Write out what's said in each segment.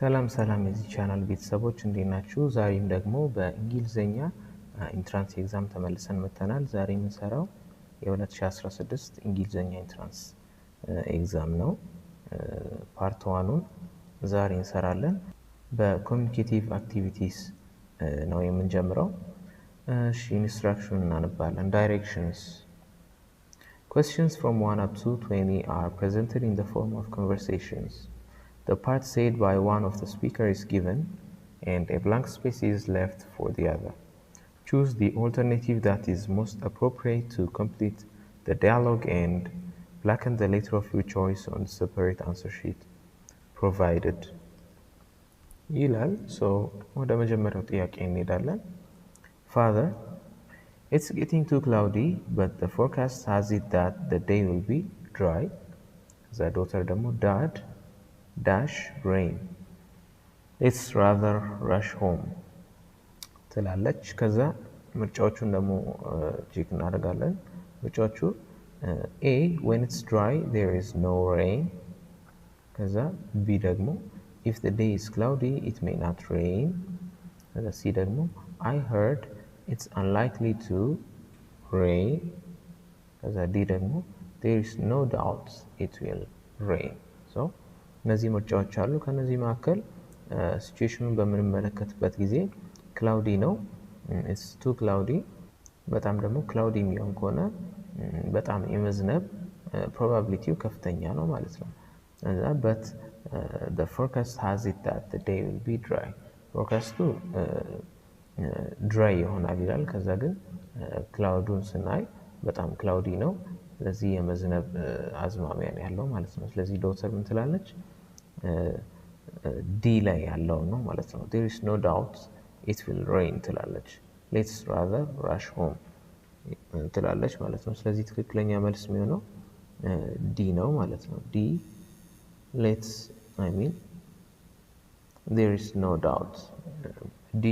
ሰላም የዚህ ቻናል ቤተሰቦች እንዴት ናችሁ? ዛሬም ደግሞ በእንግሊዘኛ ኢንትራንስ ኤግዛም ተመልሰን መጥተናል። ዛሬ የምንሰራው የ2016 እንግሊዘኛ ኢንትራንስ ኤግዛም ነው። ፓርት 1ን ዛሬ እንሰራለን። በኮሚኒኬቲቭ አክቲቪቲስ ነው የምንጀምረው። እሺ ኢንስትራክሽን እናነባለን። ዳይሬክሽንስ Questions from 1 up to 20 are presented in the form of conversations. The part said by one of the speakers is given, and a blank space is left for the other. Choose the alternative that is most appropriate to complete the dialogue and blacken the letter of your choice on the separate answer sheet provided. ይላል ወደ መጀመሪያው ጥያቄ እንሄዳለን። Father, it's getting too cloudy, but the forecast has it that the day will be dry. The daughter ደግሞ Dad, dash rain. Let's rather rush home ትላለች። ከዛ ምርጫዎቹን ደግሞ ቼክ እናደርጋለን። ምርጫዎቹ A, when it's dry there is no rain. ከዛ B ደግሞ if the day is cloudy it may not rain. ከዛ C ደግሞ I heard it's unlikely to rain. ከዛ D ደግሞ there is no doubt it will rain. እነዚህ ምርጫዎች አሉ። ከነዚህ መካከል ሲቹዌሽኑን በምንመለከትበት ጊዜ ክላውዲ ነው። it's too cloudy በጣም ደግሞ ክላውዲ የሚሆን ከሆነ በጣም የመዝነብ ፕሮባቢሊቲው ከፍተኛ ነው ማለት ነው። but the forecast has it that the day will be dry. ፎርካስቱ ድራይ ይሆናል ይላል። ከዛ ግን ክላውዱን ስናይ በጣም ክላውዲ ነው። ስለዚህ የመዝነብ አዝማሚያ ነው ያለው ማለት ነው። ስለዚህ ዶክተር ምን ትላለች? ዲ ላይ ያለው ነው ማለት ነው። there is no doubt it will rain ትላለች። let's rather rush home ትላለች ማለት ነው። ስለዚህ ትክክለኛ መልስ የሚሆነው ዲ ነው ማለት ነው። ዲ there is no doubt ዲ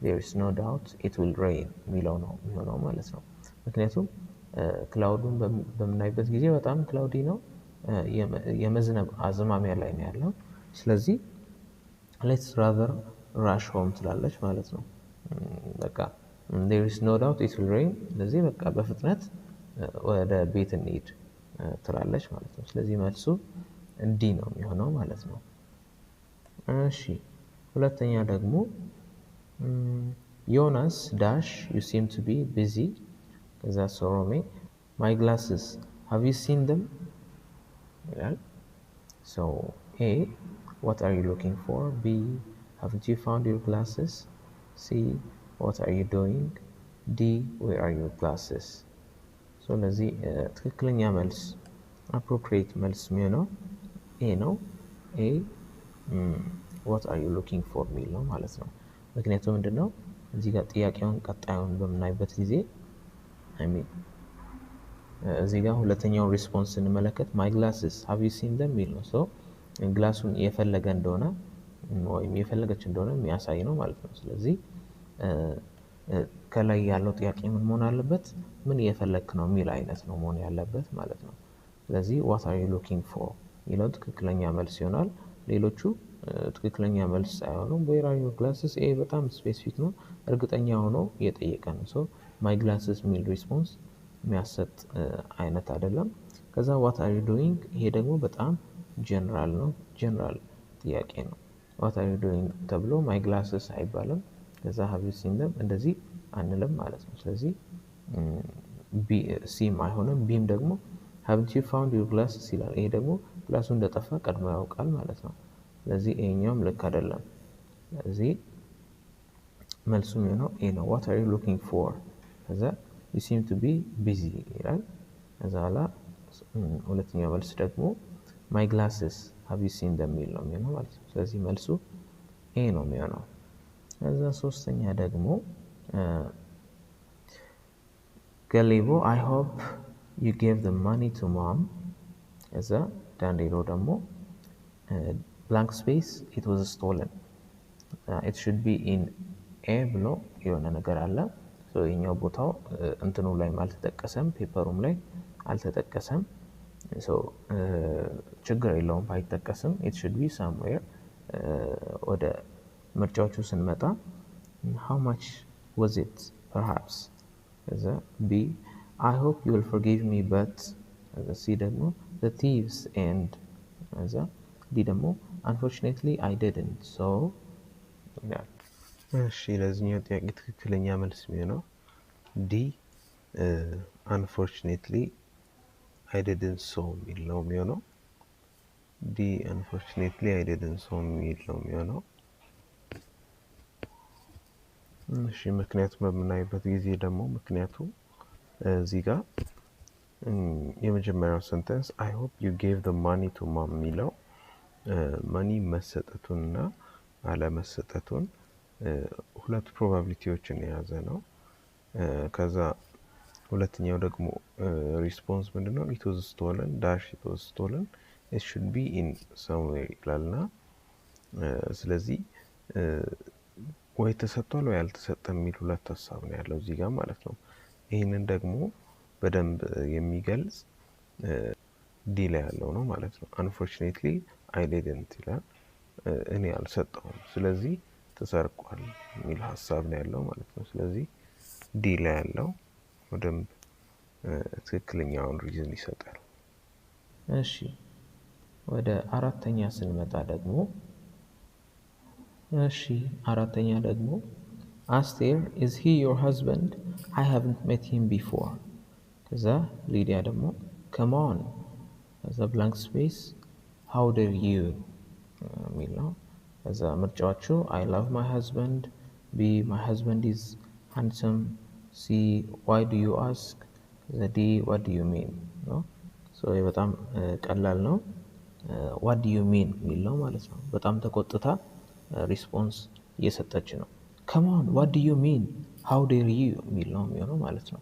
there is no doubt it will rain የሚለው ነው ማለት ነው። ምክንያቱም ክላውዱን በምናይበት ጊዜ በጣም ክላውዲ ነው፣ የመዝነብ አዝማሚያ ላይ ነው ያለው። ስለዚህ let's rather rush home ትላለች ማለት ነው። በቃ there is no doubt it will rain ስለዚህ በቃ በፍጥነት ወደ ቤት እንሂድ ትላለች ማለት ነው። ስለዚህ መልሱ ዲ ነው የሚሆነው ማለት ነው። እሺ ሁለተኛ ደግሞ ዮናስ dash you seem to be busy. ከዛ ሶሮሜ my glasses have you seen them? Yeah. So A, what are you looking for? B, haven't you found your glasses? C, what are you doing? D, where are your glasses? So ለዚህ ትክክለኛ መልስ appropriate መልስ የሚሆነው A ነው። A what are you looking for የሚል ነው ማለት ነው። ምክንያቱም ምንድነው እዚህ ጋር ጥያቄውን ቀጣዩን በምናይበት ጊዜ እዚህ ጋር ሁለተኛው ሪስፖንስ ስንመለከት my glasses have you seen them የሚል ነው። ግላሱን የፈለገ እንደሆነ ወይም የፈለገች እንደሆነ የሚያሳይ ነው ማለት ነው። ስለዚህ ከላይ ያለው ጥያቄ ምን መሆን አለበት? ምን እየፈለክ ነው የሚል አይነት ነው መሆን ያለበት ማለት ነው። ስለዚህ what are you looking for ይለው ትክክለኛ መልስ ይሆናል። ሌሎቹ ትክክለኛ መልስ አይሆኑም። where are your glasses ኤ በጣም ስፔሲፊክ ነው፣ እርግጠኛ ሆኖ እየጠየቀ ነው። my glasses የሚል ሪስፖንስ የሚያሰጥ አይነት አይደለም። ከዛ what are you doing ይሄ ደግሞ በጣም ጀነራል ነው፣ ጀነራል ጥያቄ ነው። what are you doing ተብሎ my glasses አይባልም። ከዛ have you seen them እንደዚህ አንልም ማለት ነው። ስለዚህ ሲም አይሆንም። ቢም ደግሞ haven't you found your glasses ይላል። ይሄ ደግሞ ግላሱ እንደጠፋ ቀድሞ ያውቃል ማለት ነው። ስለዚህ ይሄኛውም ልክ አይደለም። ስለዚህ መልሱ የሚሆነው ኤ ነው። what are you looking for ከዛ you seem to be busy ይላል። ከዛ ላ ሁለተኛው መልስ ደግሞ my glasses have you seen them የሚል ነው የሚሆነው ማለት ነው። ስለዚህ መልሱ ኤ ነው የሚሆነው። ከዛ ሶስተኛ ደግሞ ገሌቦ I hope you gave the money to mom. ከዛ ዳንዴሎ ደግሞ blank space it was stolen. It should be in A ብሎ የሆነ ነገር አለ። ይሄኛው ቦታው እንትኑ ላይ አልተጠቀሰም፣ ፔፐሩም ላይ አልተጠቀሰም። ችግር የለውም ባይጠቀስም it should be somewhere ወደ ምርጫዎቹ ስንመጣ how much was it perhaps ከዛ B I hope you will forgive me but ከዛ C ደግሞ the thieves and ከዛ D ደግሞ unfortunately I didn't so yeah. እሺ ለዚህኛው ጥያቄ ትክክለኛ መልስ የሚሆነው D unfortunately I didn't so የሚል ነው የሚሆነው D unfortunately I didn't so የሚል ነው የሚሆነው እሺ ምክንያቱም በምናይበት ጊዜ ደግሞ ምክንያቱ እዚህ ጋር የመጀመሪያው ሰንተንስ I hope you gave the money to mom የሚለው money መሰጠቱንና አለመሰጠቱን ሁለት ፕሮባቢሊቲዎችን የያዘ ነው ከዛ ሁለተኛው ደግሞ ሪስፖንስ ምንድነው it was stolen dash it was stolen it should be in somewhere ይላልና ስለዚህ ወይ ተሰጥቷል ወይ አልተሰጠም የሚል ሁለት ሐሳብ ነው ያለው እዚህ ጋር ማለት ነው ይሄንን ደግሞ በደንብ የሚገልጽ ዲ ላይ ያለው ነው ማለት ነው unfortunately I didn't ይላል እኔ አልሰጠውም ስለዚህ ተሰርቋል የሚል ሐሳብ ነው ያለው ማለት ነው ስለዚህ ዲ ላይ ያለው በደንብ ትክክለኛውን ሪዝን ይሰጣል እሺ ወደ አራተኛ ስንመጣ ደግሞ እሺ አራተኛ ደግሞ Aster is he your husband I haven't met him before ከዛ ሊዲያ ደግሞ come on ከዛ blank space how dare you የሚል ነው ከዛ ምርጫዎቹ I love my husband B my husband is handsome C why do you ask ከዛ D what do you mean ነው ሶ በጣም ቀላል ነው what do you mean የሚል ነው ማለት ነው በጣም ተቆጥታ ሪስፖንስ እየሰጠች ነው come on what do you mean how dare you የሚል ነው የሚሆነው ማለት ነው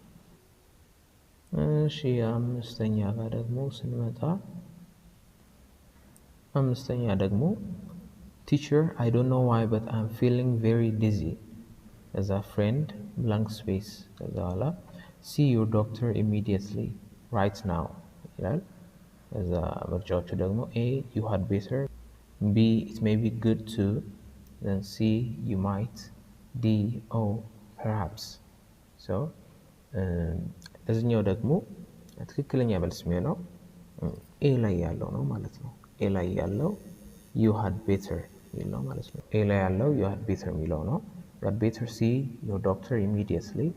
እሺ አምስተኛ ጋር ደግሞ ስንመጣ አምስተኛ ደግሞ teacher I don't know why but I'm feeling very dizzy as a friend blank space ከዛ በኋላ see your doctor immediately right now ይላል ከዛ ምርጫዎቹ ደግሞ A you had better B it may be good to then C you might D oh perhaps so እዚህኛው ደግሞ ትክክለኛ መልስ የሚሆነው A ላይ ያለው ነው ማለት ነው A ላይ ያለው you had better የሚል ነው ማለት ነው A ላይ ያለው you had better የሚለው ነው you had better see your doctor immediately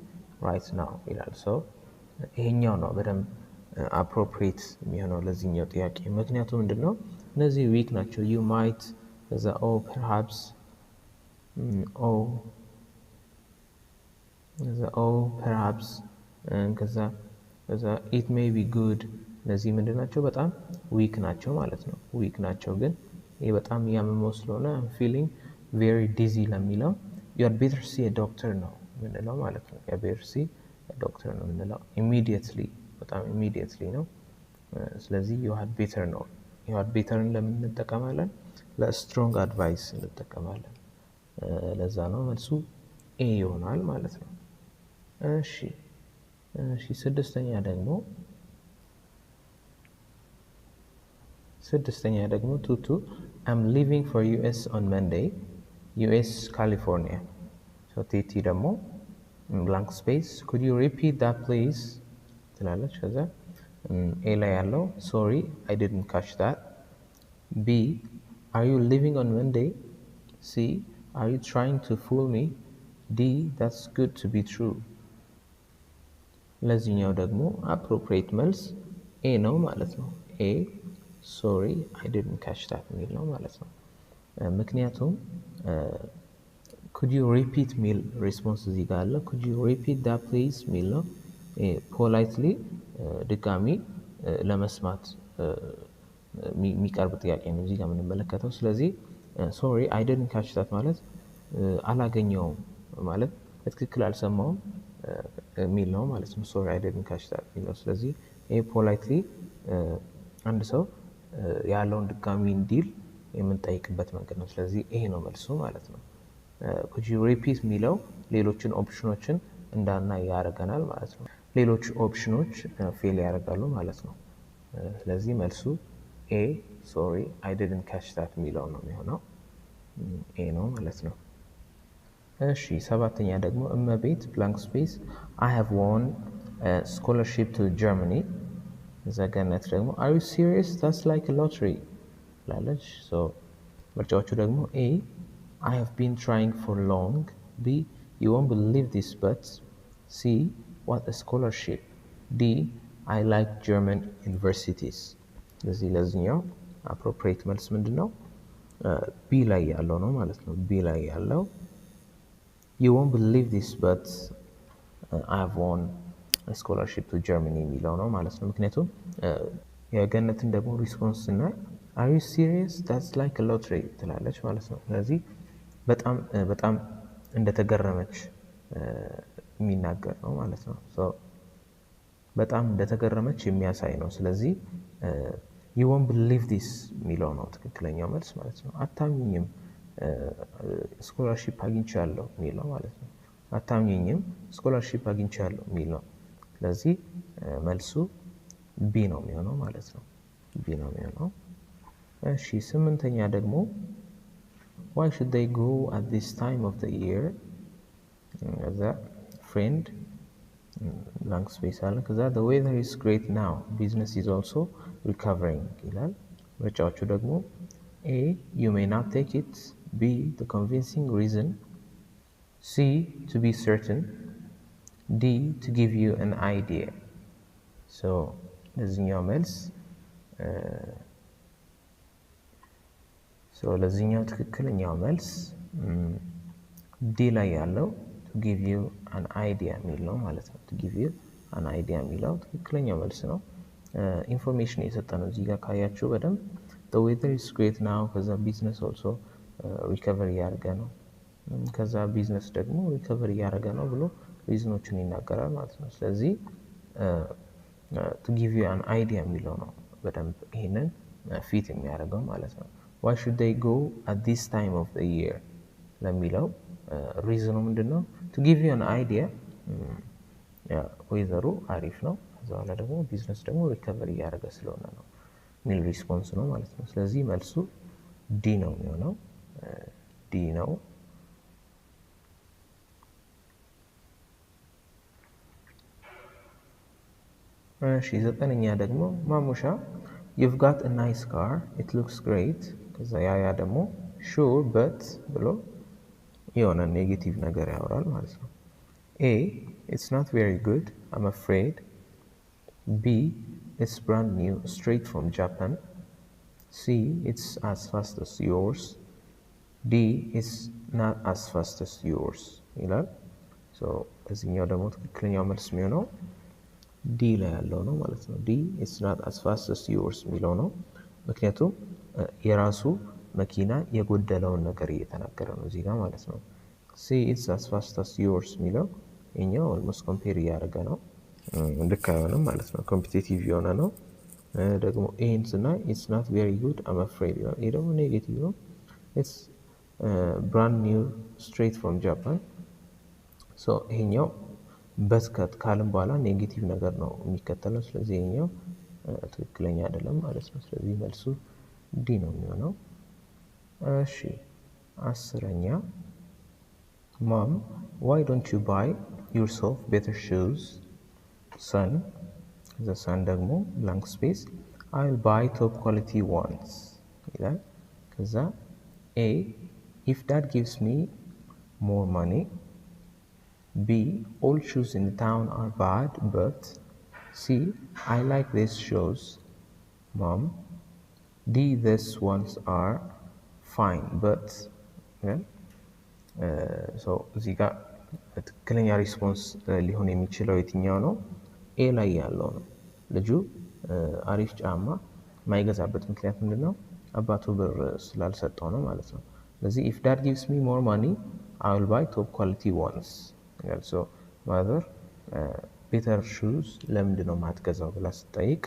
right now ይላል so ይሄኛው ነው በደንብ appropriate የሚሆነው ለዚህኛው ጥያቄ ምክንያቱም ምንድነው እነዚህ weak ናቸው you might ከዛ oh perhaps oh perhaps ከዛ it may be good እነዚህ ምንድናቸው በጣም weak ናቸው ማለት ነው weak ናቸው ግን ይሄ በጣም ያመመው ስለሆነ I'm feeling very dizzy ለሚለው you had better see a doctor ነው ምንለው ማለት ነው you had better see a doctor ነው ምንለው immediately በጣም immediately ነው ስለዚህ you had better ነው you had betterን ለምን እንጠቀማለን ለstrong advice እንጠቀማለን ለዛ ነው መልሱ A ይሆናል ማለት ነው እሺ ስድስተኛ ደግሞ ቱቱ I'm leaving for US on Monday US California so ቲቲ ደግሞ blank space could you repeat that please ትላለች ከዛ A ላይ ያለው sorry I didn't catch that B are you leaving on Monday C are you trying to fool me D that's good to be true ለዚህኛው ደግሞ appropriate መልስ A ነው ማለት ነው A sorry I didn't catch that የሚል ነው ማለት ነው ምክንያቱም could you repeat ሚል ሪስፖንስ እዚህ ጋር አለ could you repeat that please ሚል ነው politely ድጋሚ ለመስማት የሚቀርብ ጥያቄ ነው እዚህ ጋር የምንመለከተው ስለዚህ sorry I didn't catch that ማለት አላገኘውም ማለት በትክክል አልሰማውም ሚል ነው ማለት ነው sorry I didn't catch that ሚል ነው ስለዚህ politely አንድ ሰው ያለውን ድጋሚ እንዲል የምንጠይቅበት መንገድ ነው ስለዚህ ይሄ ነው መልሱ ማለት ነው could you repeat ሚለው ሌሎችን ኦፕሽኖችን እንዳናይ ያደርገናል ማለት ነው ሌሎች ኦፕሽኖች ፌል ያደርጋሉ ማለት ነው ስለዚህ መልሱ A sorry I didn't catch that ሚለው ነው የሚሆነው ኤ ነው ማለት ነው። እሺ ሰባተኛ ደግሞ እመቤት ብላንክ ስፔስ I have won a scholarship to Germany ዘገነት ደግሞ Are you serious? That's like a lottery ላለች። ምርጫዎቹ ደግሞ A I have been trying for long. B you won't believe this but. C what a scholarship. D I like German universities። ለዚህኛው appropriate መልስ ምንድን ነው? ቢ ላይ ያለው ነው ማለት ነው። ቢ ላይ ያለው you won't believe this but I have won a scholarship to Germany የሚለው ነው ማለት ነው። ምክንያቱም የገነትን ደግሞ ሪስፖንስ ስናይ are you serious? That's like a lottery ትላለች ማለት ነው። ስለዚህ በጣም እንደተገረመች የሚናገር ነው ማለት ነው። በጣም እንደተገረመች የሚያሳይ ነው። ስለዚህ you won't believe this የሚለው ነው ትክክለኛው መልስ ማለት ነው። አታምኚኝም ስኮላርሺፕ አግኝቻለሁ የሚለው ማለት ነው። አታምኚኝም ስኮላርሺፕ አግኝቻለሁ የሚለው። ስለዚህ መልሱ ቢ ነው የሚሆነው ማለት ነው። ቢ ነው የሚሆነው። እሺ ስምንተኛ ደግሞ why should they go at this time of the year? the friend blank space አለ። ከዛ the weather is great now. business is also recovering ይላል። ምርጫዎቹ ደግሞ A you may not take it. B the convincing reason. C to be certain. D to give you an idea. ለዚህኛው መልስ ለዚህኛው ትክክለኛው መልስ ዲ ላይ ያለው to give you an idea የሚል ነው ማለት ነው። to give you an idea የሚለው ትክክለኛው መልስ ነው። ኢንፎርሜሽን የሰጠነው እዚህ ጋር ካያችሁ በደንብ the weather is great now ከዛ ቢዝነስ also ሪከቨሪ ያደረገ ነው። ከዛ ቢዝነስ ደግሞ ሪከቨሪ ያደረገ ነው ብሎ ሪዝኖችን ይናገራል ማለት ነው። ስለዚህ to give you an idea የሚለው ነው በደንብ ይሄንን ፊት የሚያደርገው ማለት ነው። why should they go at this time of the year ለሚለው ሪዝኑ ምንድነው? to give you an idea ዌዘሩ አሪፍ ነው። ከዛ በኋላ ደግሞ ቢዝነስ ደግሞ ሪከቨሪ ያደረገ ስለሆነ ነው ሚል ሪስፖንስ ነው ማለት ነው። ስለዚህ መልሱ ዲ ነው የሚሆነው። ዲ ነው። እሺ ዘጠነኛ ደግሞ ማሙሻ you've got a nice car it looks great ከዛ ያ ደግሞ sure but ብሎ የሆነ ኔጌቲቭ ነገር ያወራል ማለት ነው። A it's not very good I'm afraid. B it's brand new straight from Japan. C it's as fast as yours. D it's not as fast as yours ይላል። እዚህኛው ደግሞ ትክክለኛው መልስ የሚሆነው ዲ ላይ ያለው ነው ማለት ነው። ዲ it's not as fast as yours የሚለው ነው። ምክንያቱም የራሱ መኪና የጎደለውን ነገር እየተናገረ ነው እዚህ ጋር ማለት ነው። C it's as fast as yours የሚለው እኛው almost compare እያደረገ ነው። ልክ አይሆንም ማለት ነው። ኮምፒቲቲቭ የሆነ ነው። ደግሞ ኤን ስናይ it's not very good I'm afraid ይላል። ይሄ ደግሞ ኔጌቲቭ ነው። it's brand new straight from Japan. ይሄኛው በስከት ካለም በኋላ ኔጌቲቭ ነገር ነው የሚከተለው። ስለዚህ ይሄኛው ትክክለኛ አይደለም ማለት ነው። ስለዚህ መልሱ ዲ ነው የሚሆነው። እሺ አስረኛ Mom, why don't you buy yourself better shoes? Son, the son ደግሞ blank space I'll buy top quality ones ይላል። ከዛ A if that gives me more money. B all shoes in the town are bad but. C I like these shoes Mom. D these ones are fine but. እዚህ ጋር ትክክለኛ ሪስፖንስ ሊሆን የሚችለው የትኛው ነው? ኤ ላይ ያለው ነው። ልጁ አሪፍ ጫማ ማይገዛበት ምክንያት ምንድነው? አባቱ ብር ስላልሰጠው ነው ማለት ነው። ስለዚህ if that gives me more money I will buy top quality ones. mother better shoes ለምንድነው ማትገዛው ብላ ስትጠይቅ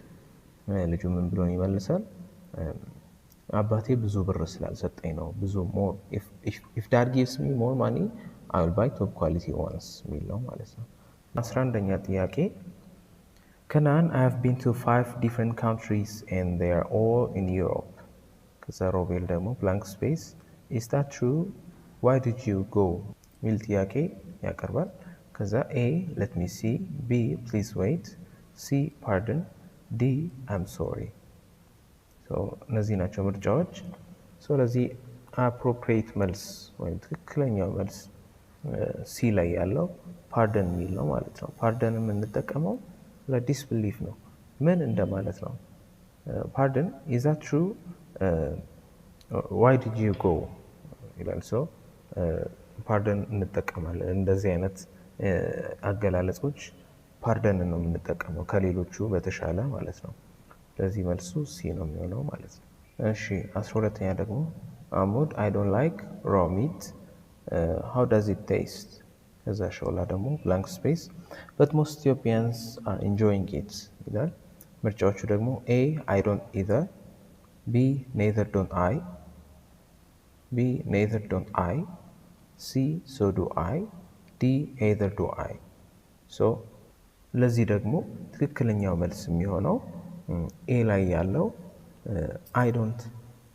ልጁ ምን ብሎ ይመልሳል? አባቴ ብዙ ብር ስላልሰጠኝ ነው። ብዙ more if that gives me more money I will buy top quality ones የሚለው ማለት ነው። 11ኛ ጥያቄ Kanan I have been to 5 different countries and they are all in Europe. ከዛ ሮቤል ደግሞ blank space is that true? Why did you go? ሚል ጥያቄ ያቀርባል። ከዛ A let me see, B please wait, C pardon, D I'm sorry። እነዚህ ናቸው ምርጫዎች። ለዚህ appropriate መልስ ወይም ትክክለኛው መልስ ሲ ላይ ያለው ፓርደን የሚል ነው ማለት ነው። ፓርደን የምንጠቀመው ለዲስብሊፍ ነው። ምን እንደማለት ነው? ፓርደን is that true? why did you go ይላል። ፓርደን እንጠቀማለን። እንደዚህ አይነት አገላለጾች ፓርደን ነው የምንጠቀመው ከሌሎቹ በተሻለ ማለት ነው። ስለዚህ መልሱ ሲ ነው የሚሆነው ማለት ነው። እሺ 12ኛ ደግሞ አሞድ I don't like raw meat, how does it taste? ከዛ ሾላ ደግሞ blank space but most Ethiopians are enjoying it ይላል። ምርጫዎቹ ደግሞ A I don't either, B neither don't I, B neither don't I, C so do I, D either do I። ለዚህ ደግሞ ትክክለኛው መልስ የሚሆነው ኤ ላይ ያለው I don't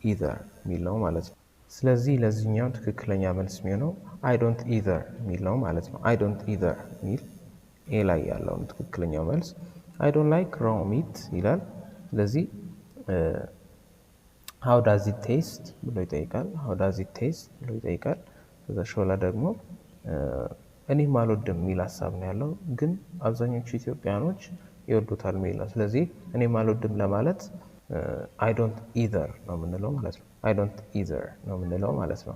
either የሚል ነው ማለት ነው። ስለዚህ ለዚህኛው ትክክለኛ መልስ የሚሆነው I don't either የሚል ነው ማለት ነው። I don't either የሚል ኤ ላይ ያለው ትክክለኛው መልስ። I don't like raw meat ይላል። ስለዚህ how does it taste ብሎ ይጠይቃል። how does it taste ብሎ ይጠይቃል። ከዛ ሾላ ደግሞ እኔም አልወድም የሚል ሀሳብ ነው ያለው፣ ግን አብዛኞቹ ኢትዮጵያኖች ይወዱታል የሚል ነው። ስለዚህ እኔም አልወድም ለማለት I don't either ነው የምንለው ማለት ነው። I don't either ነው የምንለው ማለት ነው።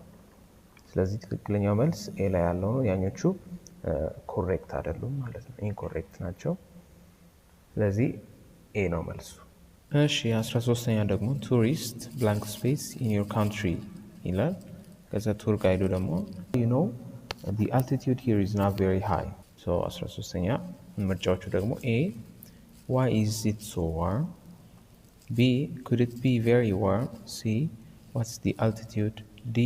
ስለዚህ ትክክለኛው መልስ ኤ ላይ ያለው ነው። ያኞቹ ኮሬክት አይደሉም ማለት ነው፣ ኢንኮሬክት ናቸው። ስለዚህ ኤ ነው መልሱ። እሺ 13ኛ ደግሞ ቱሪስት blank space in your country ይላል። ከዛ ቱር ጋይዱ ደግሞ you know the altitude here is not very high። 13ኛ ምርጫዎቹ ደግሞ A why is it so warm, B could it be very warm, C what's the altitude, D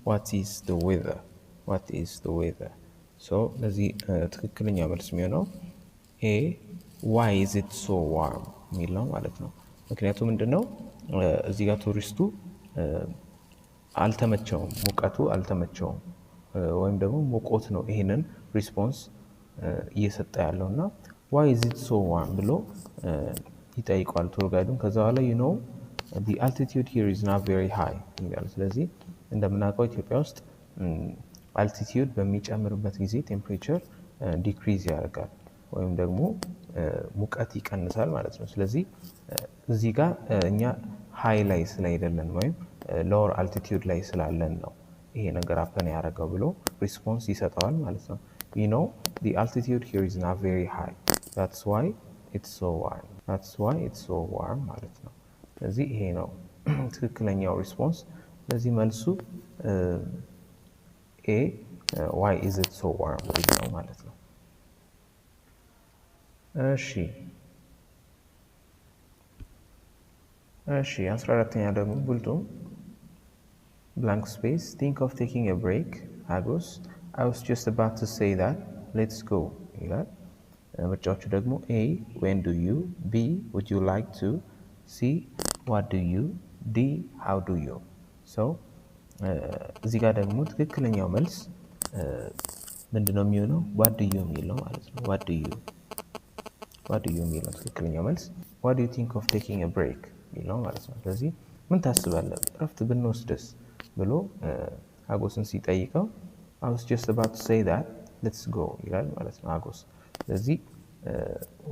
what is the weather, what is the weather። ለዚህ ትክክለኛ መልስ የሚሆነው A why is it so warm የሚል ነው ማለት ነው። ምክንያቱም ምንድነው እዚህ ጋር ቱሪስቱ አልተመቸውም፣ ሙቀቱ አልተመቸውም ወይም ደግሞ ሞቆት ነው ይሄንን ሪስፖንስ እየሰጠ ያለውና why is it so warm ብሎ ይጠይቃል ቱር ጋይዱን። ከዛ በኋላ you know the altitude here is not very high ይላል። ስለዚህ እንደምናውቀው ኢትዮጵያ ውስጥ altitude በሚጨምርበት ጊዜ ቴምፕሬቸር ዲክሪዝ ያደርጋል ወይም ደግሞ ሙቀት ይቀንሳል ማለት ነው። ስለዚህ እዚህ ጋር እኛ ሃይ ላይ ስላይደለን ወይም ሎወር አልቲቲዩድ ላይ ስላለን ነው ይሄ ነገር አፕን ያደረገው ብሎ ሪስፖንስ ይሰጠዋል ማለት ነው። you know the altitude here is not very high, that's why it's so warm, that's why it's so warm ማለት ነው። ስለዚህ ይሄ ነው ትክክለኛው ሪስፖንስ። ስለዚህ መልሱ ኤ why is it so warm ነው ማለት ነው። እሺ 14ኛ ደግሞ ቡልቱም blank space think of taking a break Agos I was just about to say that let's go ይላል። ምርጫዎቹ ደግሞ A when do you, B would you like to, C what do you, D how do you። እዚህ ጋር ደግሞ ትክክለኛው መልስ ምንድነው የሚሆነው? what do you የሚል ነው ማለት ነው። what do you የሚል ነው ትክክለኛው መልስ። what do you think of taking a break የሚል ነው ማለት ነው። ስለዚህ ምን ታስባለህ እረፍት ብንወስድስ ብሎ አጎስን ሲጠይቀው I was just about to say that let's go ይላል ማለት ነው አጎስ። ስለዚህ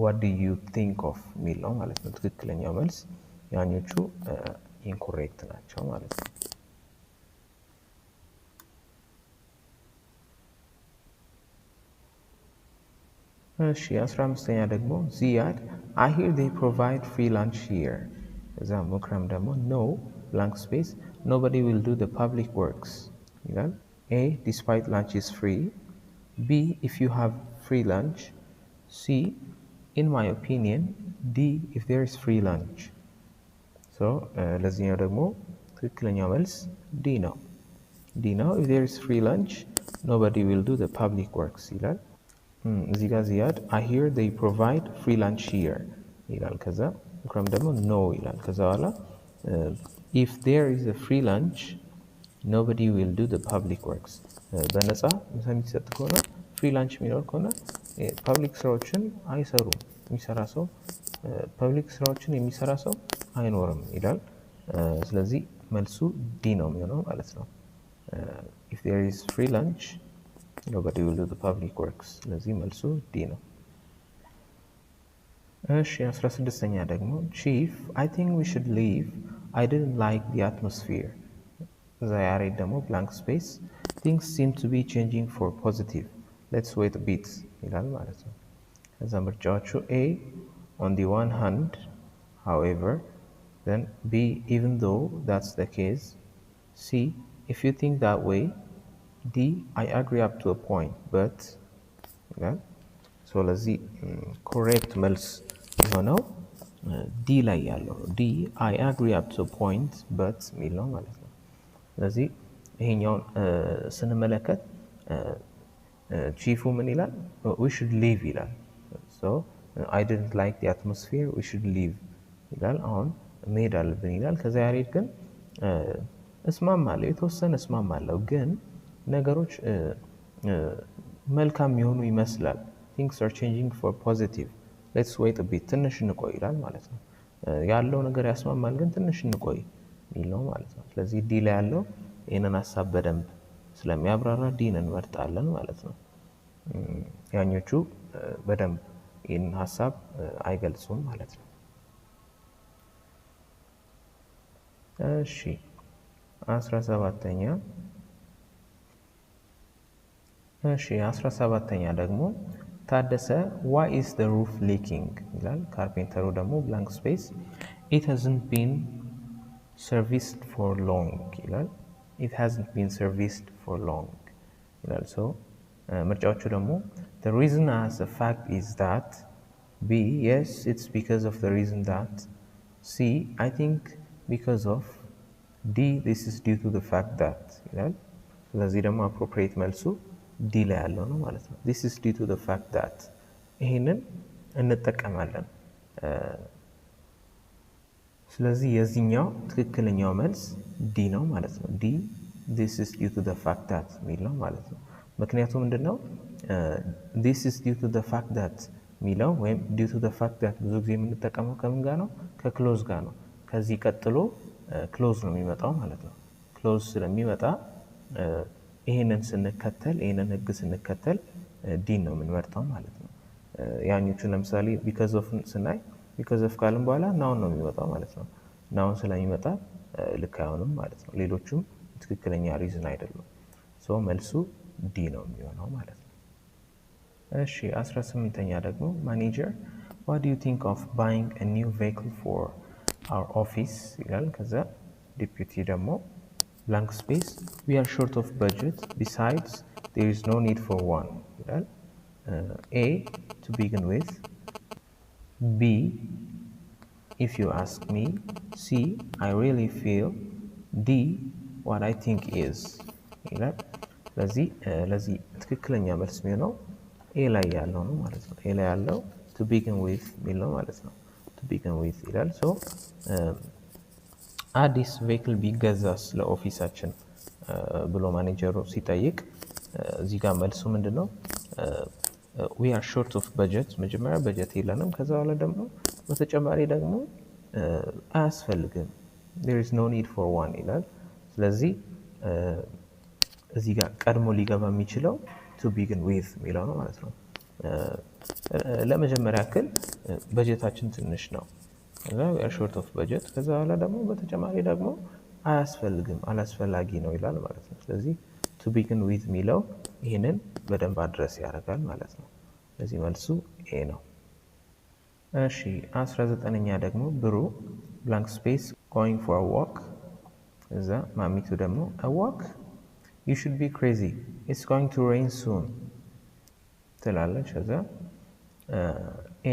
what do you think of የሚል ነው ማለት ነው ትክክለኛው መልስ። ያኞቹ ኢንኮሬክት ናቸው ማለት ነው። እሺ 15ኛ ደግሞ ዚያድ I hear they provide free lunch here። እዛ ሙክረም ደግሞ no blank space nobody will do the public works ይላል። A despite lunch is free, B if you have free lunch, C in my opinion, D if there is free lunch። ለዚህኛው ደግሞ ትክክለኛው መልስ D ነው። if there is free lunch nobody will do the public works ይላል። እዚህ ጋር ዚያድ I hear they provide free lunch here ይላል። ከዛ ሙክረም ደግሞ no ይላል። ከዛ በኋላ if there is a free lunch nobody will do the public works በነፃ ምሳ የሚሰጥ ከሆነ ፍሪ ላንች የሚኖር ከሆነ ፐብሊክ ስራዎችን አይሰሩም የሚሰራ ሰው ፐብሊክ ስራዎችን የሚሰራ ሰው አይኖርም ይላል ስለዚህ መልሱ ዲ ነው የሚሆነው ማለት ነው if there is free lunch nobody will do the public works ስለዚህ መልሱ ዲ ነው እሺ 16ኛ ደግሞ chief I think we should leave I didn't like the atmosphere ዛሬ ደግሞ blank space things seem to be changing for positive let's wait a bit ይላል ማለት ነው ከዛ ምርጫዎቹ A on the one hand however then B even though that's the case C if you think that way D I agree up to a point but ይላል so ለዚህ correct መልስ የሆነው D ላይ ያለው D I agree up to a point but ሚል ነው ማለት ነው ስለዚህ ይሄኛውን ስንመለከት ቺፉ ምን ይላል we should leave ይላል so I didn't like the atmosphere we should leave ይላል አሁን መሄድ አለብን ይላል ከዛ ያሬድ ግን እስማማለሁ የተወሰነ እስማማለሁ ግን ነገሮች መልካም ይሆኑ ይመስላል things are changing for positive let's wait a bit ትንሽ እንቆይ ይላል ማለት ነው ያለው ነገር ያስማማል ግን ትንሽ እንቆይ ይላል ማለት ነው ስለዚህ ዲ ላይ ያለው ይሄንን ሐሳብ በደንብ ስለሚያብራራ ዲን እንመርጣለን ማለት ነው ያኞቹ በደንብ ይሄን ሐሳብ አይገልጹም ማለት ነው እሺ 17ኛ እሺ 17ኛ ደግሞ ታደሰ why is the roof leaking ይላል ካርፔንተሩ ደግሞ blank space it hasn't been serviced for long ይላል it hasn't been serviced for long ይላል so ምርጫዎቹ ደግሞ the reason as a fact is that B yes it's because of the reason that C I think because of D this is due to the fact that ይላል ስለዚህ ደግሞ appropriate መልሱ D ላይ ያለው ነው ማለት ነው this is due to the fact that ይሄንን እንጠቀማለን ስለዚህ የዚህኛው ትክክለኛው መልስ D ነው ማለት ነው D this is due to the fact that ሚል ነው ማለት ነው ምክንያቱም ምንድነው this is due to the fact that ሚለው ወይም due to the fact that ብዙ ጊዜ የምንጠቀመው ከምን ጋር ነው ከክሎዝ ጋር ነው ከዚህ ቀጥሎ ክሎዝ ነው የሚመጣው ማለት ነው ክሎዝ ስለሚመጣ ይሄንን ስንከተል ይሄንን ህግ ስንከተል ዲ ነው የምንመርጠው ማለት ነው ያኞቹ ለምሳሌ because of ስናይ because of ካልን በኋላ ናውን ነው የሚመጣው ማለት ነው ናውን ስለሚመጣ ልክ አይሆንም ማለት ነው ሌሎቹም ትክክለኛ ሪዝን አይደሉም ሶ መልሱ ዲ ነው የሚሆነው ማለት ነው እሺ 18ኛ ደግሞ ማኔጀር what do you think of buying a new vehicle for our office ይላል ከዛ ዲፒቲ ደግሞ blank space we are short of budget besides there is no need for one ይላል A to begin with B if you ask me C I really feel D what I think is ይላል ለዚህ ትክክለኛ መልስ የሚሆነው A ላይ ያለው ነው ማለት ነው A ላይ ያለው to begin with ሚል ነው ማለት ነው to begin with ይላል so አዲስ ቬሂክል ቢገዛስ ለኦፊሳችን ብሎ ማኔጀሩ ሲጠይቅ እዚህ ጋር መልሱ ምንድነው we are short of budget መጀመሪያ በጀት የለንም ከዛ በኋላ ደግሞ በተጨማሪ ደግሞ አያስፈልግም there is no need for one ይላል ስለዚህ እዚህ ጋር ቀድሞ ሊገባ የሚችለው to begin with ሚለው ነው ማለት ነው ለመጀመሪያ ያክል በጀታችን ትንሽ ነው ከዛ we are short of budget ከዛ በኋላ ደግሞ በተጨማሪ ደግሞ አያስፈልግም አላስፈላጊ ነው ይላል ማለት ነው ስለዚህ to begin with ሚለው ይሄንን በደንብ አድረስ ያደርጋል ማለት ነው ስለዚህ መልሱ A ነው እሺ 19ኛ ደግሞ ብሩ blank space going for a walk እዛ ማሚቱ ደግሞ a walk you should be crazy it's going to rain soon ትላለች ከዛ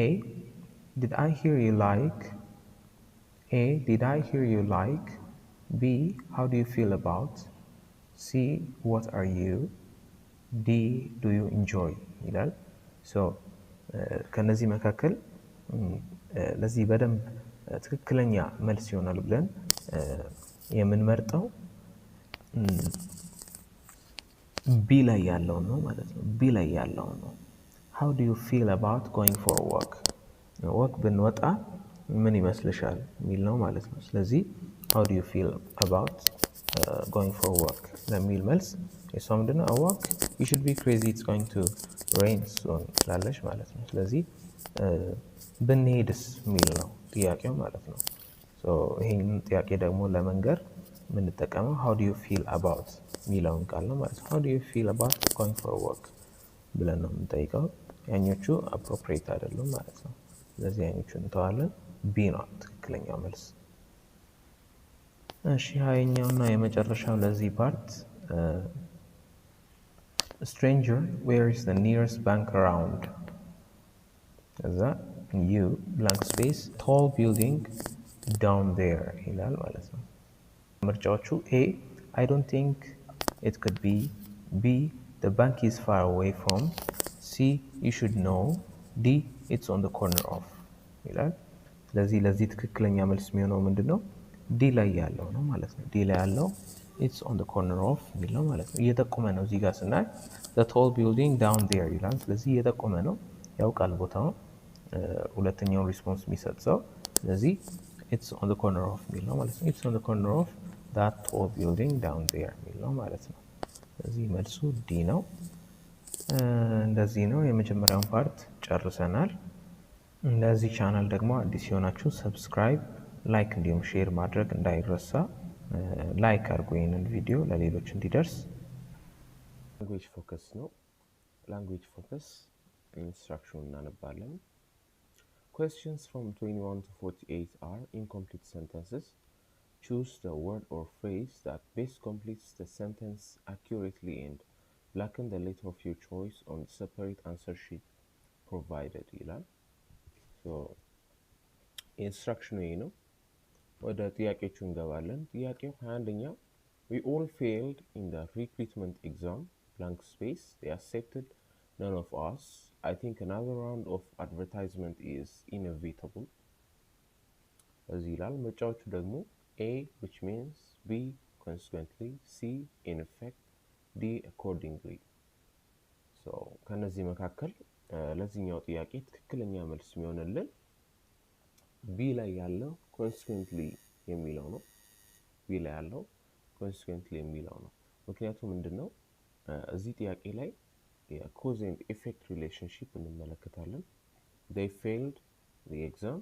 A did I hear you like A did I hear you like B how do you feel about C what are you D do you enjoy ይላል so ከነዚህ መካከል ለዚህ በደንብ ትክክለኛ መልስ ይሆናል ብለን የምንመርጠው ቢ ላይ ያለው ነው ማለት ነው። ቢ ላይ ያለው ነው። how do you feel about going for a walk? ወክ ብንወጣ ምን ይመስልሻል የሚል ነው ማለት ነው። ስለዚህ how do you feel about going for a walk ለሚል መልስ የሷ ምንድነው? a walk you should be crazy it's going to rain soon ትላለች ማለት ነው። ስለዚህ ብንሄድስ የሚል ነው ጥያቄው ማለት ነው። ይሄንን ጥያቄ ደግሞ ለመንገር የምንጠቀመው how do you feel about የሚለውን ቃል ነው ማለት ነው። how do you feel about going for a walk ብለን ነው የምንጠይቀው። ያኞቹ appropriate አይደሉም ማለት ነው። ስለዚህ ያኞቹን እንተዋለን። ቢ ነው ትክክለኛው መልስ። እሺ ሃያኛውና የመጨረሻው ለዚህ ፓርት stranger where is the nearest bank around? ከዛ you blank space tall building down there ይላል ማለት ነው። ምርጫዎቹ A I don't think it could be, B the bank is far away from, C you should know, D it's on the corner of ይላል። ስለዚህ ለዚህ ትክክለኛ መልስ የሚሆነው ምንድነው? ዲ ላይ ያለው ነው ማለት ነው። ዲ ላይ ያለው it's on the corner of የሚል ነው ማለት ነው። እየጠቆመ ነው እዚህ ጋር ስናይ the tall building down there ይላል። ስለዚህ እየጠቆመ ነው ያውቃል ቦታውን ሁለተኛውን ሪስፖንስ የሚሰጥ ሰው። ስለዚህ it's on the corner of የሚል ነው ማለት ነው። it's on the corner of that tall building down there የሚል ነው ማለት ነው። ስለዚህ መልሱ ዲ ነው። እንደዚህ ነው የመጀመሪያውን ፓርት ጨርሰናል። ለዚህ ቻናል ደግሞ አዲስ የሆናችሁ ሰብስክራይብ፣ ላይክ እንዲሁም ሼር ማድረግ እንዳይረሳ። ላይክ አድርጉ ይህንን ቪዲዮ ለሌሎች እንዲደርስ። ላንጉዌጅ ፎከስ ነው። ላንጉዌጅ ፎከስ ኢንስትራክሽን እናነባለን። Questions from 21 to 48 are incomplete sentences. Choose the word or phrase that best completes the sentence accurately and blacken the letter of your choice on the separate answer sheet provided ይላል። ኢንስትራክሽኑ ይሄ ነው። ወደ ጥያቄዎቹ እንገባለን። ጥያቄው 21ኛው we all failed in the recruitment exam blank space they accepted none of us I think another round of advertisement is inevitable እዚህ ይላል። ምርጫዎቹ ደግሞ A which means, B consequently, C in effect, D accordingly። ከነዚህ መካከል ለዚህኛው ጥያቄ ትክክለኛ መልስ የሚሆንልን ቢ ላይ ያለው consequently የሚለው ነው። ቢ ላይ ያለው consequently የሚለው ነው። ምክንያቱም ምንድነው እዚህ ጥያቄ ላይ የኮዝ ኤንድ ኢፌክት ሪሌሽንሺፕ እንመለከታለን። they failed the exam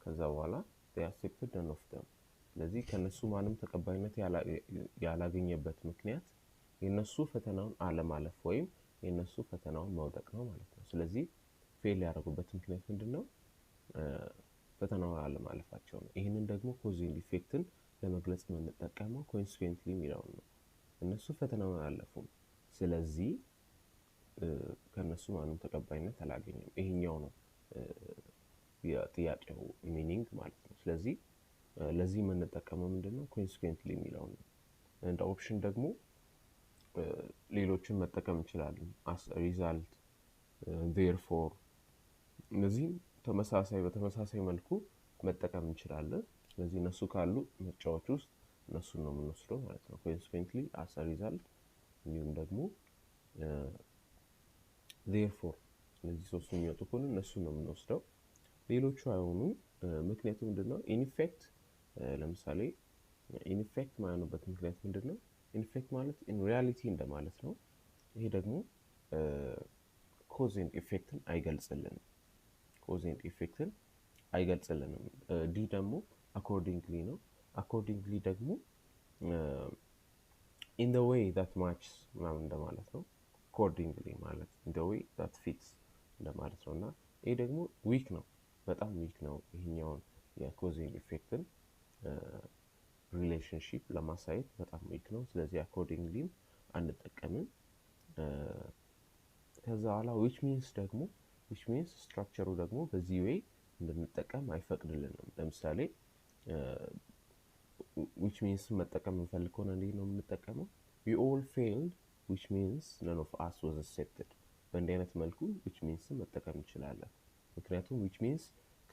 ከዛ በኋላ they accepted none of them። ስለዚህ ከነሱ ማንም ተቀባይነት ያላገኘበት ምክንያት የነሱ ፈተናውን አለማለፍ ወይም የነሱ ፈተናውን መውደቅ ነው ማለት ነው። ስለዚህ ፌል ያደረጉበት ምክንያት ምንድነው? ፈተናውን አለማለፋቸው ነው። ይሄንን ደግሞ ኮዝ ኤንድ ኢፌክትን ለመግለጽ የምንጠቀመው consequently የሚለውን ነው። እነሱ ፈተናውን አለፉም፣ ስለዚህ ከነሱ ማንም ተቀባይነት አላገኘም። ይሄኛው ነው የጥያቄው ሚኒንግ ማለት ነው። ስለዚህ ለዚህ የምንጠቀመው ምንድነው? consequently የሚለውን ነው። እንደ ኦፕሽን ደግሞ ሌሎችን መጠቀም እንችላለን። as a result, therefore እነዚህም በተመሳሳይ መልኩ መጠቀም እንችላለን። ስለዚህ እነሱ ካሉ ምርጫዎች ውስጥ እነሱን ነው የምንወስደው ማለት ነው። consequently, as a result እንዲሁም ደግሞ therefore እነዚህ ሶስቱ የሚወጡ ከሆነ እነሱን ነው የምንወስደው። ሌሎቹ አይሆኑም። ምክንያቱም ምንድነው? in effect ለምሳሌ in effect ማይሆንበት ምክንያት ምንድነው? in effect ማለት in reality እንደማለት ነው። ይሄ ደግሞ cause and effecትን አይገልጽልንም። cause and effecትን አይገልጽልንም። ዲ ደግሞ accordingly ነው። accordingly ደግሞ in the way that matches ምናምን እንደማለት ነው። accordingly ማለት in the way that fits እንደማለት ነውና ይሄ ደግሞ weak ነው፣ በጣም weak ነው። ይሄኛውን የኮዝ ኤንድ ኢፌክትን ሪሌሽንሺፕ ለማሳየት በጣም weak ነው። ስለዚህ accordingly አንጠቀምም። ከዛ በኋላ which means ስትራክቸሩ ደግሞ በዚህ way እንድንጠቀም አይፈቅድልንም። ለምሳሌ which means መጠቀም እንፈልግ ከሆነ እንዴት ነው የምንጠቀመው? we all failed which means none of us was accepted። በእንዲህ አይነት መልኩ which means መጠቀም እንችላለን። ምክንያቱም which means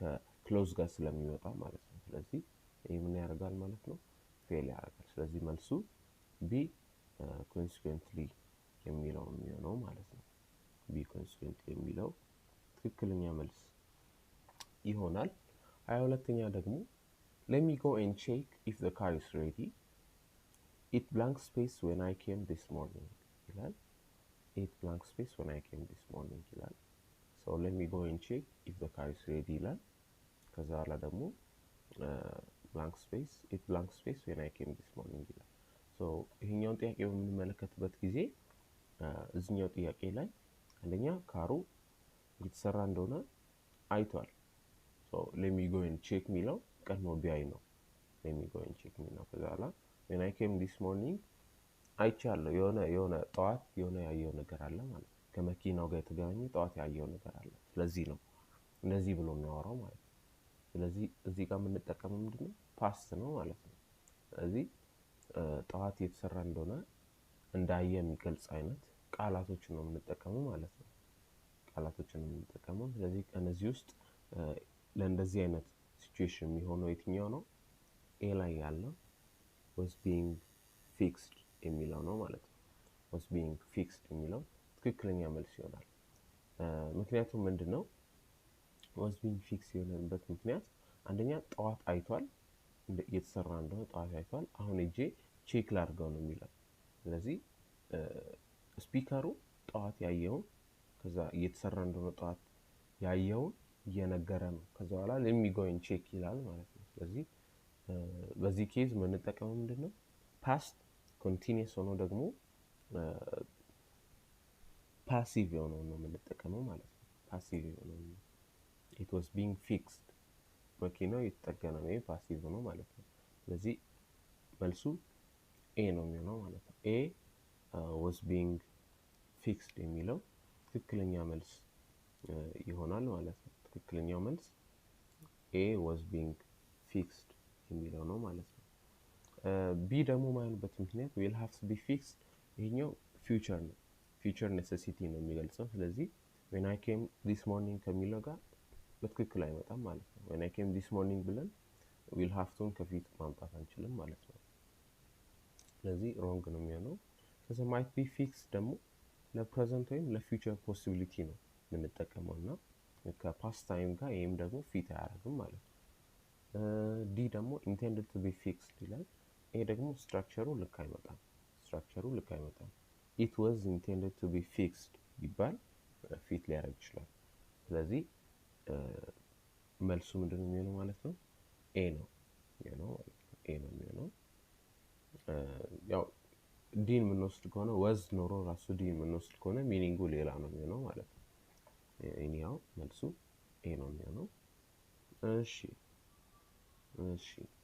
ከክሎዝ ጋር ስለሚወጣ ማለት ነው። ስለዚህ ይሄ ምን ያደርጋል ማለት ነው? ፌል ያደርጋል። ስለዚህ መልሱ ቢ ኮንሲኩዌንትሊ የሚለው የሚሆነው ማለት ነው። ቢ ኮንሲኩዌንትሊ የሚለው ትክክለኛ መልስ ይሆናል። 22ኛ ደግሞ let me go and check if the car is ready. It blank space when I came this morning ይላል። it blank space when I came this morning ይላል። so let me go and check if the car is ready ይላል። ከዛ በኋላ ደግሞ blank space it blank space when I came this morning ይላል። so ይሄኛውን ጥያቄ በምንመለከትበት ጊዜ እዚህኛው ጥያቄ ላይ አንደኛ ካሩ እየተሰራ እንደሆነ አይቷል። so let me go and check የሚለው ቀድሞ ቢያይ ነው። let me go and check የሚለው ከዛ በኋላ when I came this morning አይቻለሁ የሆነ ጠዋት የሆነ ያየው ነገር አለ ማለት ነው። ከመኪናው ጋር የተገናኘ ጠዋት ያየው ነገር አለ። ስለዚህ ነው እንደዚህ ብሎ የሚያወራው ማለት ነው። ስለዚህ እዚህ ጋር የምንጠቀመው ምንድነው ፓስት ነው ማለት ነው። ስለዚህ ጠዋት የተሰራ እንደሆነ እንዳየ የሚገልጽ አይነት ቃላቶችን ነው የምንጠቀመው ማለት ነው። ቃላቶችን ነው የምንጠቀመው። ስለዚህ ከነዚህ ውስጥ ለእንደዚህ አይነት ሲቹዌሽን የሚሆነው የትኛው ነው? ኤ ላይ ያለው was being fixed የሚለው ነው ማለት ነው። was being fixed የሚለው ትክክለኛ መልስ ይሆናል። ምክንያቱም ምንድነው was being fixed የሆነበት ምክንያት አንደኛ ጠዋት አይቷል፣ እየተሰራ እንደሆነ ጠዋት አይቷል። አሁን እጄ ቼክ ላድርገው ነው የሚለው። ስለዚህ ስፒከሩ ጠዋት ያየውን ከዛ እየተሰራ እንደሆነ ጠዋት ያየውን እየነገረ ነው። ከዛ በኋላ let me go and check ይላል ማለት ነው። ስለዚህ በዚህ ኬዝ የምንጠቀመው ምንድነው ፓስት ኮንቲኒየስ ሆኖ ደግሞ ፓሲቭ የሆነው ነው የምንጠቀመው ማለት ነው። ፓሲቭ የሆነው it was being fixed መኪናው እየተጠገነ ነው። ይሄ ፓሲቭ ነው ማለት ነው። ስለዚህ መልሱ ኤ ነው የሚሆነው ማለት ነው። ኤ was being fixed የሚለው ትክክለኛ መልስ ይሆናል ማለት ነው። ትክክለኛው መልስ ኤ was being fixed የሚለው ነው ማለት ነው። ቢ ደግሞ ማይሆንበት ምክንያት will have to be fixed ይሄኛው ፊውቸር ነው። ፊውቸር ኔሴሲቲ ነው የሚገልጸው። ስለዚህ when I came this morning ከሚለው ጋር በትክክል አይመጣም ማለት ነው። when I came this morning ብለን will have to ከፊት ማምጣት አንችልም ማለት ነው። ስለዚህ ሮንግ ነው የሚሆነው። ከዛ might be fixed ደግሞ ለፕሬዘንት ወይም ለፊውቸር ፖሲቢሊቲ ነው የምንጠቀመው እና ከፓስት ታይም ጋር ይሄም ደግሞ ፊት አያደርግም ማለት ነው። ዲ ደግሞ intended to be fixed ይላል። ይሄ ደግሞ ስትራክቸሩ ልክ አይመጣም። it was intended to be fixed ቢባል ፊት ሊያደርግ ይችላል። ስለዚህ መልሱ ምንድነው የሚሆነው ማለት ነው? ኤ ነው የሚሆነው። ያው ዲን የምንወስድ ከሆነ ወዝ ኖሮ ራሱ ዲን የምንወስድ ከሆነ ሚኒንጉ ሌላ ነው የሚሆነው ማለት ነው። እኛው መልሱ ኤ ነው የሚሆነው። እሺ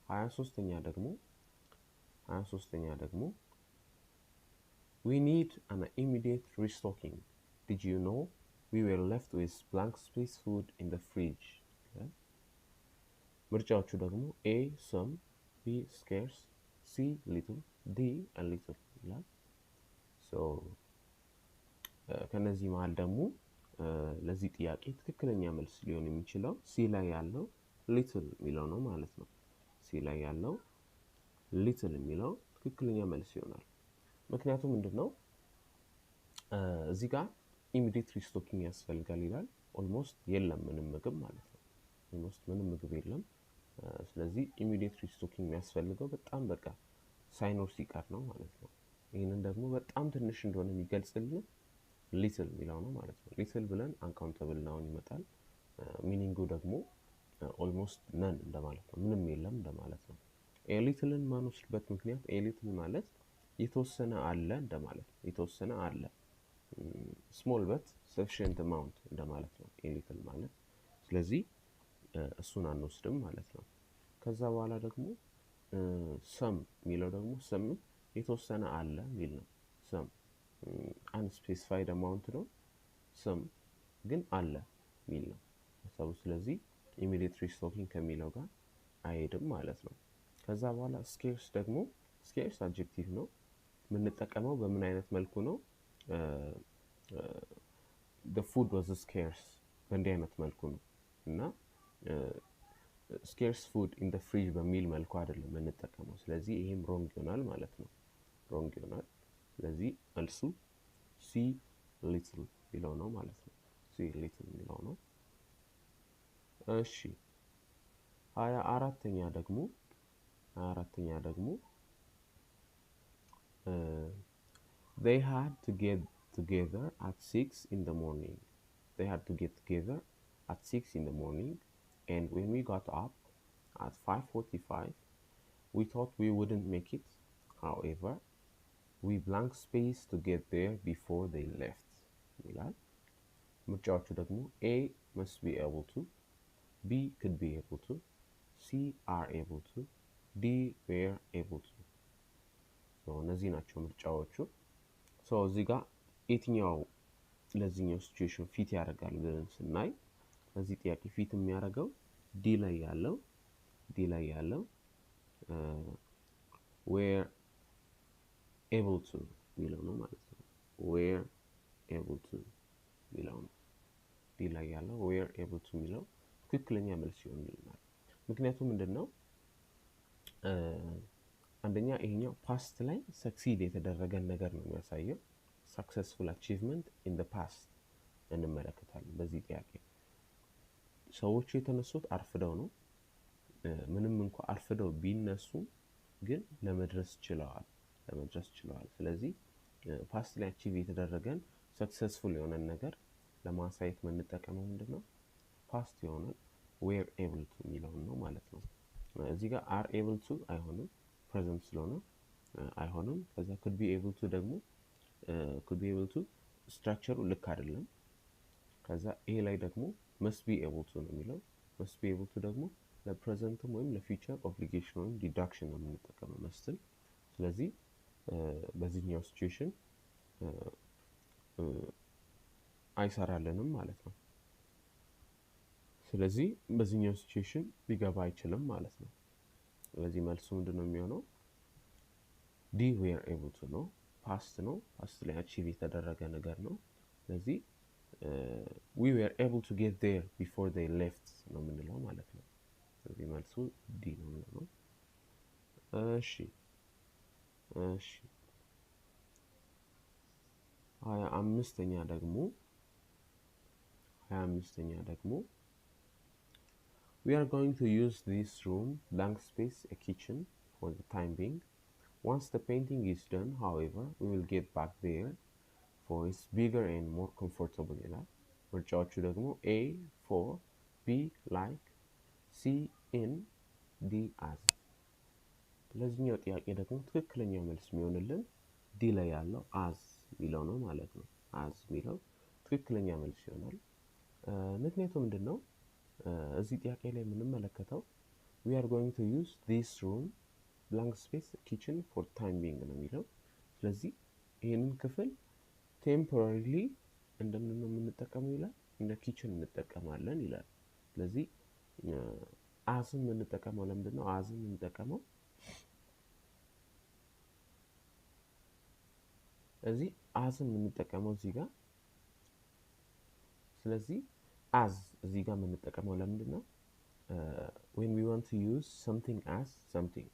23ኛ ደግሞ we need an immediate restocking. Did you know we were left with blank space food in the fridge? ምርጫዎቹ ደግሞ A some, B scarce, C little, D a little ይላል። ከነዚህ መሃል ደግሞ ለዚህ ጥያቄ ትክክለኛ መልስ ሊሆን የሚችለው ሲ ላይ ያለው ሊትል የሚለው ነው ማለት ነው። ሲ ላይ ያለው ሊትል የሚለው ትክክለኛ መልስ ይሆናል። ምክንያቱም ምንድነው እዚህ ጋር ኢሚዲየት ሪስቶኪንግ ያስፈልጋል ይላል። ኦልሞስት የለም ምንም ምግብ ማለት ነው። ኦልሞስት ምንም ምግብ የለም። ስለዚህ ኢሚዲየት ሪስቶኪንግ የሚያስፈልገው በጣም በቃ ሳይኖር ሲቀር ነው ማለት ነው። ይህንን ደግሞ በጣም ትንሽ እንደሆነ የሚገልጽልን ሊትል የሚለው ነው ማለት ነው። ሊትል ብለን አንካውንተብል ናውን ይመጣል። ሚኒንጉ ደግሞ ኦልሞስት ነን እንደማለት ነው። ምንም የለም እንደማለት ነው። ኤሊትልን ማንወስድበት ምክንያት ኤሊትል ማለት የተወሰነ አለ እንደማለት ነው። የተወሰነ አለ ስሞል በት ሰፊሽንት አማውንት እንደማለት ነው ኤሊትል ማለት። ስለዚህ እሱን አንወስድም ማለት ነው። ከዛ በኋላ ደግሞ ሰም የሚለው ደግሞ ሰም የተወሰነ አለ የሚል ነው። ሰም unspecified amount ነው። ሰም ግን አለ የሚል ነው ሀሳቡ። ስለዚህ immediate restocking ከሚለው ጋር አይሄድም ማለት ነው። ከዛ በኋላ scarce ደግሞ scarce adjective ነው። የምንጠቀመው በምን አይነት መልኩ ነው? the food was scarce በእንዲህ አይነት መልኩ ነው እና scarce food in the fridge በሚል መልኩ አይደለም የምንጠቀመው። ስለዚህ ይሄም ሮንግ ይሆናል ማለት ነው። ሮንግ ይሆናል። መልሱ ሲ ሊትል የሚለው ነው ማለት ነው። ሲ ሊትል የሚለው ነው። እሺ 24ኛ ደግሞ they had to get together at 6 in the morning. They had to get together at 6 in the morning, and when we got up at 5:45, we thought we wouldn't make it. However, we blank space to get there before they left. ይላል። ምርጫዎቹ ደግሞ A must be able to, B could be able to, C are able to, D were able to። እነዚህ ናቸው ምርጫዎቹ። እዚህ ጋር የትኛው ለዚህኛው ሲቹዌሽን ፊት ያደርጋል ብለን ስናይ ለዚህ ጥያቄ ፊት የሚያደርገው ዲ ላይ ያለው were able to የሚለው ነው ማለት ነው። were able to የሚለው ነው። ዲ ላይ ያለው were able to የሚለው ትክክለኛ መልስ ይሆንልናል። ምክንያቱም ምንድነው አንደኛ ይሄኛው ፓስት ላይ ሰክሲድ የተደረገን ነገር ነው የሚያሳየው። successful achievement in the past እንመለከታለን በዚህ ጥያቄ። ሰዎቹ የተነሱት አርፍደው ነው። ምንም እንኳን አርፍደው ቢነሱ ግን ለመድረስ ችለዋል። ስለዚህ ፓስት ላይ አቺቭ የተደረገን ሰክሰስፉል የሆነን ነገር ለማሳየት የምንጠቀመው ምንድነው ፓስት የሆነ were able to የሚለው ነው ማለት ነው። እዚህ ጋር are able to አይሆንም ፕሬዘንት ስለሆነ አይሆንም። ከዛ could be able to ደግሞ could be able to ስትራክቸሩ ልክ አይደለም። ከዛ ኤ ላይ ደግሞ must be able to ነው የሚለው must be able to ደግሞ ለፕሬዘንትም ወይም ለፊውቸር ኦብሊጌሽን ወይም ዲዳክሽን ነው የምንጠቀመው መስል። ስለዚህ በዚህኛው ሲቹዌሽን አይሰራልንም ማለት ነው። ስለዚህ በዚህኛው ሲቹዌሽን ሊገባ አይችልም ማለት ነው። ስለዚህ መልሱ ምንድነው የሚሆነው ዲ were able to ነው። ፓስት ነው። ፓስት ላይ አቺቭ የተደረገ ነገር ነው። ስለዚህ we were able to get there before they left ነው የምንለው ማለት ነው። ስለዚህ መልሱ ዲ ነው የሚሆነው። እሺ 25ኛ ደግሞ we are going to use this room blank space a kitchen for the time being. Once the painting is done, however, we will get back there for it's bigger and more comfortable ይላል። ምርጫዎቹ ደግሞ A for, B like, C in, D as። ለዚህኛው ጥያቄ ደግሞ ትክክለኛው መልስ የሚሆንልን ዲ ላይ ያለው as የሚለው ነው ማለት ነው። as የሚለው ትክክለኛ መልስ ይሆናል። ምክንያቱም ምንድነው እዚህ ጥያቄ ላይ የምንመለከተው we are going to use this room blank space kitchen for time being ነው የሚለው። ስለዚህ ይሄንን ክፍል temporarily እንደምን ነው የምንጠቀመው ይላል እንደ ኪችን እንጠቀማለን ይላል። ስለዚህ አዝም እንጠቀመው ለምንድነው አዝም እንጠቀመው እዚህ አዝም እንጠቀመው እዚህ ጋር። ስለዚህ as እዚህ ጋር የምንጠቀመው ለምንድነው when we want to use something as something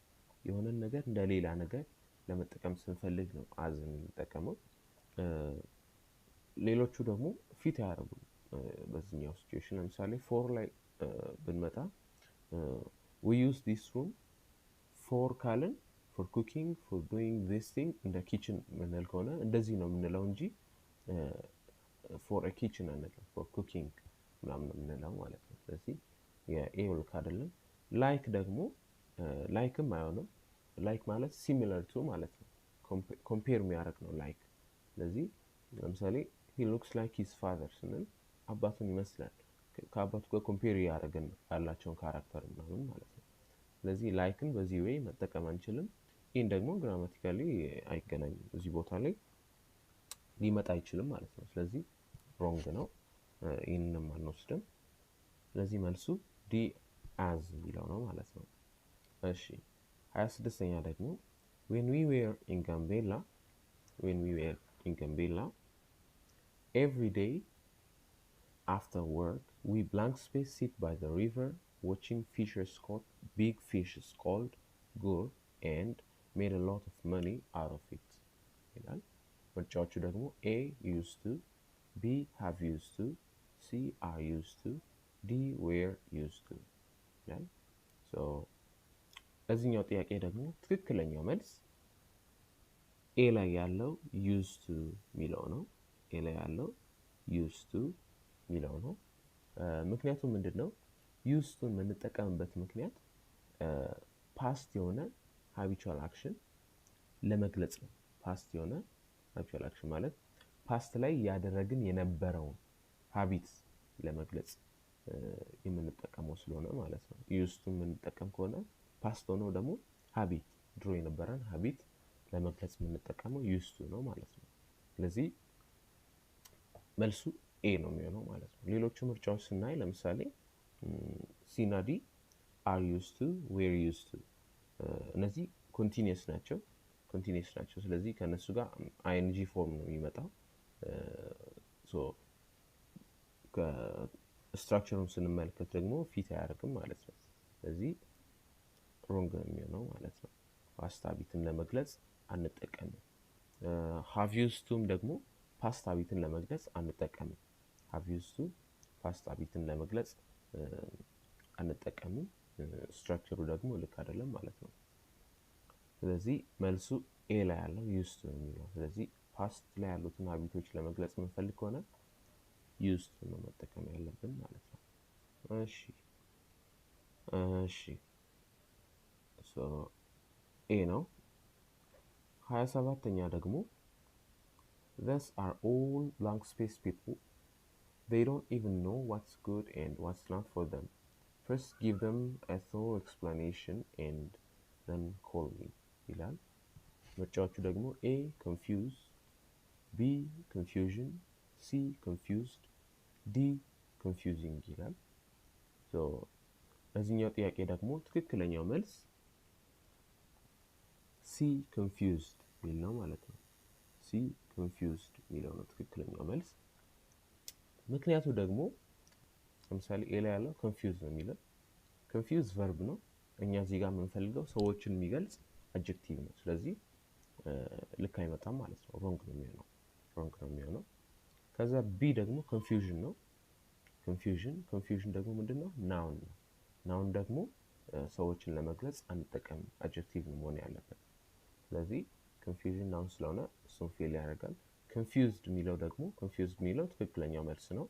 የሆነ ነገር እንደ ሌላ ነገር ለመጠቀም ስንፈልግ ነው as የምንጠቀመው። ሌሎቹ ደግሞ ፊት ያደርጉ በዚህኛው ሲቹዌሽን ለምሳሌ for ላይ ብንመጣ we use this room for ካልን for cooking for doing this thing እንደ ኪችን ምንል ከሆነ እንደዚህ ነው የምንለው እንጂ for a kitchen አንልም for cooking ምናምን ምንለው ማለት ነው። ስለዚህ የኤ ልክ አይደለም። like ደግሞ likeም አይሆንም። like ማለት similar to ማለት ነው። compare የሚያደርግ ነው like። ስለዚህ ለምሳሌ he looks like his father ስንል አባቱን ይመስላል። ከአባቱ ጋር compare ያደርገን ያላቸውን ካራክተር ምናምን ማለት ነው። ስለዚህ likeን በዚህ way መጠቀም አንችልም። ይሄን ደግሞ ግራማቲካሊ አይገናኝም። እዚህ ቦታ ላይ ሊመጣ አይችልም ማለት ነው። ስለዚህ wrong ነው። ይሄንንም አንወስድም። ስለዚህ መልሱ ዲ as የሚለው ነው ማለት ነው። እሺ 26ኛ ደግሞ when we were in Gambella every day after work we blank space sit by the river watching fishes caught big fishes called gur and made a lot of money out of it ይላል። ምርጫዎቹ ደግሞ A used to, B have used to, C are used to, D were used to ይላል። ሶ እዚህኛው ጥያቄ ደግሞ ትክክለኛው መልስ ኤ ላይ ያለው used to የሚለው ነው። ኤ ላይ ያለው used to የሚለው ነው። ምክንያቱም ምንድነው used to የምንጠቀምበት ምክንያት ፓስት የሆነ habitual action ለመግለጽ ነው። ፓስት የሆነ habitual action ማለት ፓስት ላይ ያደረግን የነበረውን ሀቢት ለመግለጽ የምንጠቀመው ስለሆነ ማለት ነው። used to የምንጠቀም ከሆነ ፓስት ሆኖ ደግሞ ሀቢት ድሮ የነበረን ሀቢት ለመግለጽ የምንጠቀመው used to ነው ማለት ነው። ስለዚህ መልሱ ኤ ነው የሚሆነው ማለት ነው። ሌሎቹ ምርጫዎች ስናይ ለምሳሌ ሲ እና ዲ are used to, were used to እነዚህ ኮንቲኒየስ ናቸው። ስለዚህ ከነሱ ጋር ing ፎርም ነው የሚመጣው። ሶ ከስትራክቸሩን ስንመለከት ደግሞ ፊት አያደርግም ማለት ነው። ስለዚህ ሮንግ ነው የሚሆነው ማለት ነው። ፓስት ሀቢትን ለመግለጽ አንጠቀምም። have used to ደግሞ ፓስት ሀቢትን ለመግለጽ አንጠቀምም። have used to ፓስት ሀቢትን ለመግለጽ አንጠቀምም። ስትራክቸሩ ደግሞ ልክ አይደለም ማለት ነው። ስለዚህ መልሱ ኤ ላይ ያለው used to ነው የሚለው። ስለዚህ ፓስት ላይ ያሉትን ሀቢቶች ለመግለጽ የምንፈልግ ከሆነ used to ነው መጠቀም ያለብን ማለት ነው። እሺ ሶ ኤ ነው። 27ኛ ደግሞ these are all blank space people. They don't even know what's good and what's not for them. First give them a thorough explanation and then call me ይላል። ምርጫዎቹ ደግሞ A confused, B confusion, C confused, D confusing ይላል። ሶ በዚህኛው ጥያቄ ደግሞ ትክክለኛው መልስ C confused የሚል ነው ማለት ነው። C confused የሚለው ነው ትክክለኛው መልስ። ምክንያቱ ደግሞ ለምሳሌ ኤ ላይ ያለው confused ነው የሚለው confused verb ነው። እኛ እዚህ ጋር የምንፈልገው ሰዎችን የሚገልጽ adjective ነው። ስለዚህ ልክ አይመጣም ማለት ነው። ሮንግ ነው የሚሆነው። ከዛ ቢ ደግሞ confusion ነው። confusion ደግሞ ምንድነው? ናውን ነው። ናውን ደግሞ ሰዎችን ለመግለጽ አንጠቀምም። adjective ነው መሆን ያለበት። ስለዚህ confusion ናውን ስለሆነ እሱን ፌል ያደርጋል። confused የሚለው ትክክለኛው መልስ ነው።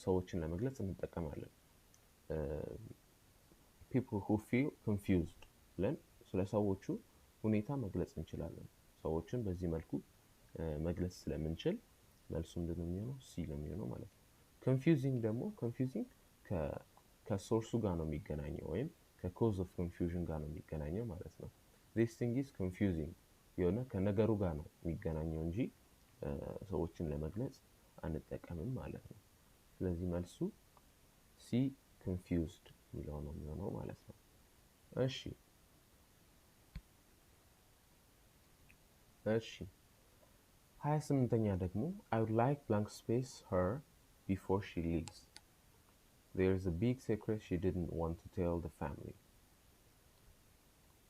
ሰዎችን ለመግለጽ እንጠቀማለን። people who feel confused ብለን ስለ ሰዎቹ ሁኔታ መግለጽ እንችላለን። ሰዎችን በዚህ መልኩ መግለጽ ስለምንችል መልሱ ምንድነው የሚሆነው? ሲ ነው የሚሆነው ማለት ነው። confusing ከሶርሱ ጋር ነው የሚገናኘው ወይም ከcause of confusion ጋር ነው የሚገናኘው ማለት ነው። this thing is confusing የሆነ ከነገሩ ጋር ነው የሚገናኘው እንጂ ሰዎችን ለመግለጽ አንጠቀምም ማለት ነው። ስለዚህ መልሱ ሲ confused የሚለው ነው የሚሆነው ማለት ነው። እሺ 28ኛ ደግሞ I would like blank space her before she leaves. There is a big secret she didn't want to tell the family.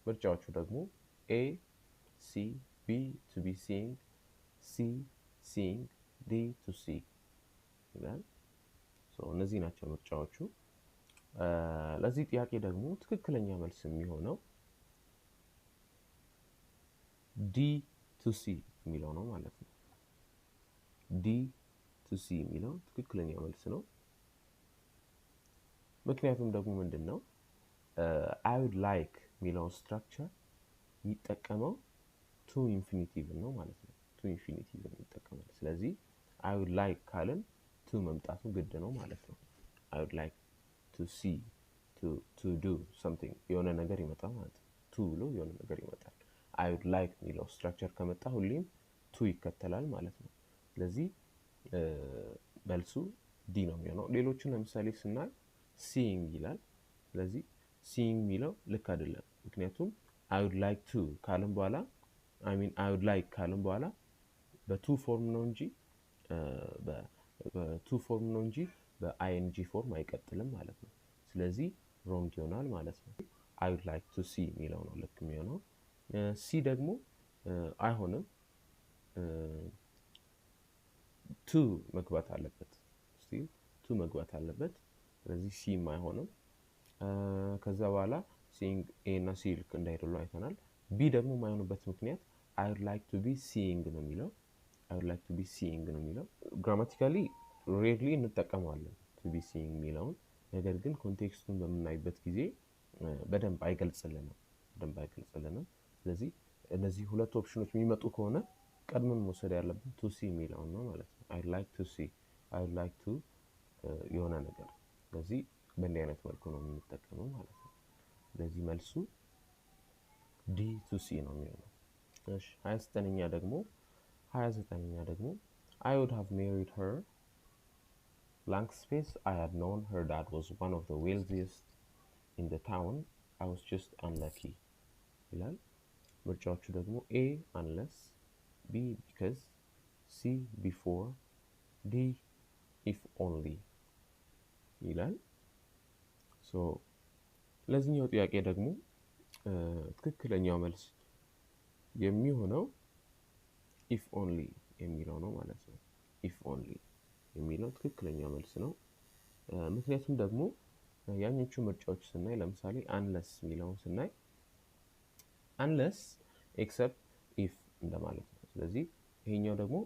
ምርጫዎቹ ደግሞ A C B to be seeing, C seeing, D to see ይላል። እነዚህ ናቸው ምርጫዎቹ። ለዚህ ጥያቄ ደግሞ ትክክለኛ መልስ የሚሆነው D to C የሚለው ነው ማለት ነው። D to C የሚለው ትክክለኛ መልስ ነው። ምክንያቱም ደግሞ ምንድነው? I would like የሚለው ስትራክቸር የሚጠቀመው to infinitive ነው ማለት ነው። to infinitive ይጠቀማል። ስለዚህ I would like ካልን to መምጣቱ ግድ ነው ማለት ነው። I would like to see, to do something የሆነ ነገር ይመጣል ማለት ነው። to ብሎ የሆነ ነገር ይመጣል። I would like የሚለው ስትራክቸር ከመጣ ሁሌም to ይከተላል ማለት ነው። ስለዚህ መልሱ ዲ ነው የሚሆነው። ሌሎችን ለምሳሌ ስናይ seeing ይላል። ስለዚህ seeing የሚለው ልክ አይደለም። ምክንያቱም I would like to ካልን በኋላ I would like ካልን በኋላ በቱ ፎርም ነው እንጂ በing ፎርም አይቀጥልም ማለት ነው። ስለዚህ ሮንግ ይሆናል ማለት ነው። I would like to see የሚለው ነው ልክ የሚሆነው። ሲ ደግሞ አይሆንም። to መግባት አለበት still to መግባት አለበት ስለዚህ c አይሆንም ከዛ በኋላ seeing a እና c ልክ እንዳይደሉ አይተናል b ደግሞ የማይሆንበት ምክንያት I would like to be seeing ነው የሚለው I would like to be seeing ነው የሚለው grammatically rarely እንጠቀማለን to be seeing የሚለውን ነገር ግን ኮንቴክስቱን በመናይበት ጊዜ በደንብ አይገልጽልንም ስለዚህ እነዚህ ሁለት ኦፕሽኖች የሚመጡ ከሆነ ቀድመን መውሰድ ያለብን to see የሚለውን ነው ማለት ነው I would like to see I would like to የሆነ ነገር ስለዚህ በእንዲህ አይነት መልኩ ነው የምንጠቀመው ማለት ነው ስለዚህ መልሱ D to C ነው የሚሆነው እሺ 29ኛ ደግሞ I would have married her blank space I had known her dad was one of the wealthiest in the town I was just unlucky ይላል ምርጫዎቹ ደግሞ A unless B because C before D if only ይላል so ለዚህኛው ጥያቄ ደግሞ ትክክለኛው መልስ የሚሆነው if only የሚለው ነው ማለት ነው if only የሚለው ትክክለኛው መልስ ነው ምክንያቱም ደግሞ ያኞቹ ምርጫዎች ስናይ ለምሳሌ unless የሚለውን ስናይ unless except if እንደማለት ነው ስለዚህ ይሄኛው ደግሞ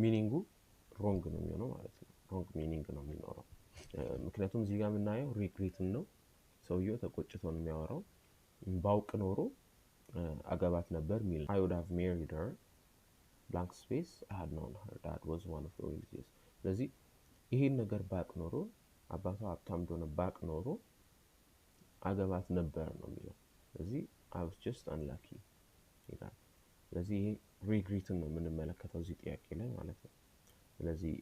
ሚኒንጉ wrong ነው የሚሆነው ማለት ነው wrong meaning ነው የሚኖረው ምክንያቱም እዚህ ጋር የምናየው regret ነው ሰውየው ተቆጭቶ ነው የሚያወራው ባውቅ ኖሮ አገባት ነበር ሚል I would have married her blank space I had known her dad was one of the wealthiest ስለዚህ ይሄን ነገር ባቅ ኖሮ አባቷ ሀብታም እንደሆነ ባቅ ኖሮ አገባት ነበር ነው የሚለው ስለዚህ I was just unlucky ይላል ስለዚህ ይሄ regret ነው የምንመለከተው እዚህ ጥያቄ ላይ ማለት ነው ስለዚህ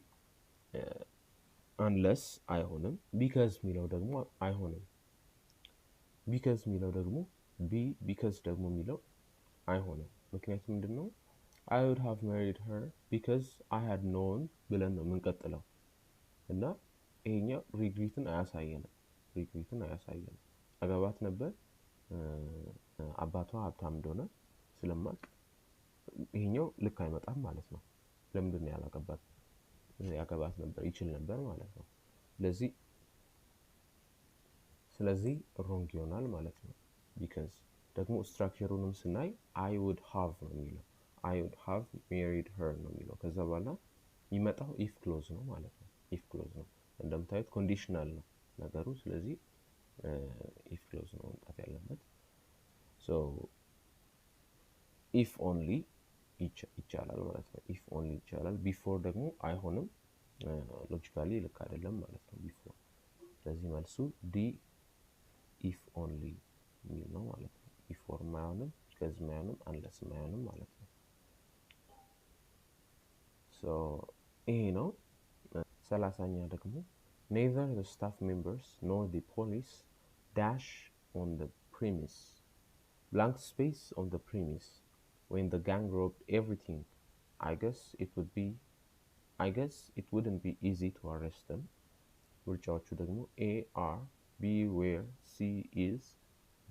unless አይሆንም because የሚለው ደግሞ አይሆንም because የሚለው ደግሞ B because ደግሞ የሚለው አይሆንም ምክንያቱም ምንድነው I would have married her because I had known ብለን ነው የምንቀጥለው እና ይሄኛው regretን አያሳየንም አገባት ነበር አባቷ ሀብታም እንደሆነ ስለማቅ ይሄኛው ልክ አይመጣም ማለት ነው ለምንድን ነው ያገባት ነበር ይችል ነበር ማለት ነው ስለዚህ wrong ይሆናል ማለት ነው because ደግሞ ስትራክቸሩንም ስናይ I would have ነው የሚለው I would have married her ነው የሚለው ከዛ በኋላ የሚመጣው if clause ነው ማለት ነው if clause ነው እንደምታዩት ኮንዲሽናል ነው ነገሩ ስለዚህ if clause ነው መምጣት ያለበት so if only ይቻላል ማለት ነው if only ይቻላል before ደግሞ አይሆንም ሎጂካሊ ልክ አይደለም ማለት ነው before ስለዚህ መልሱ D if only የሚል ነው ማለት ነው before ማይሆንም because ማይሆንም unless ማይሆንም ማለት ነው so ይሄ ነው 30ኛ ደግሞ neither the staff members nor the police dash on the premise blank space on the premise when the gang robbed everything I guess it wouldn't be easy to arrest them ምርጫዎቹ ደግሞ A are B were C is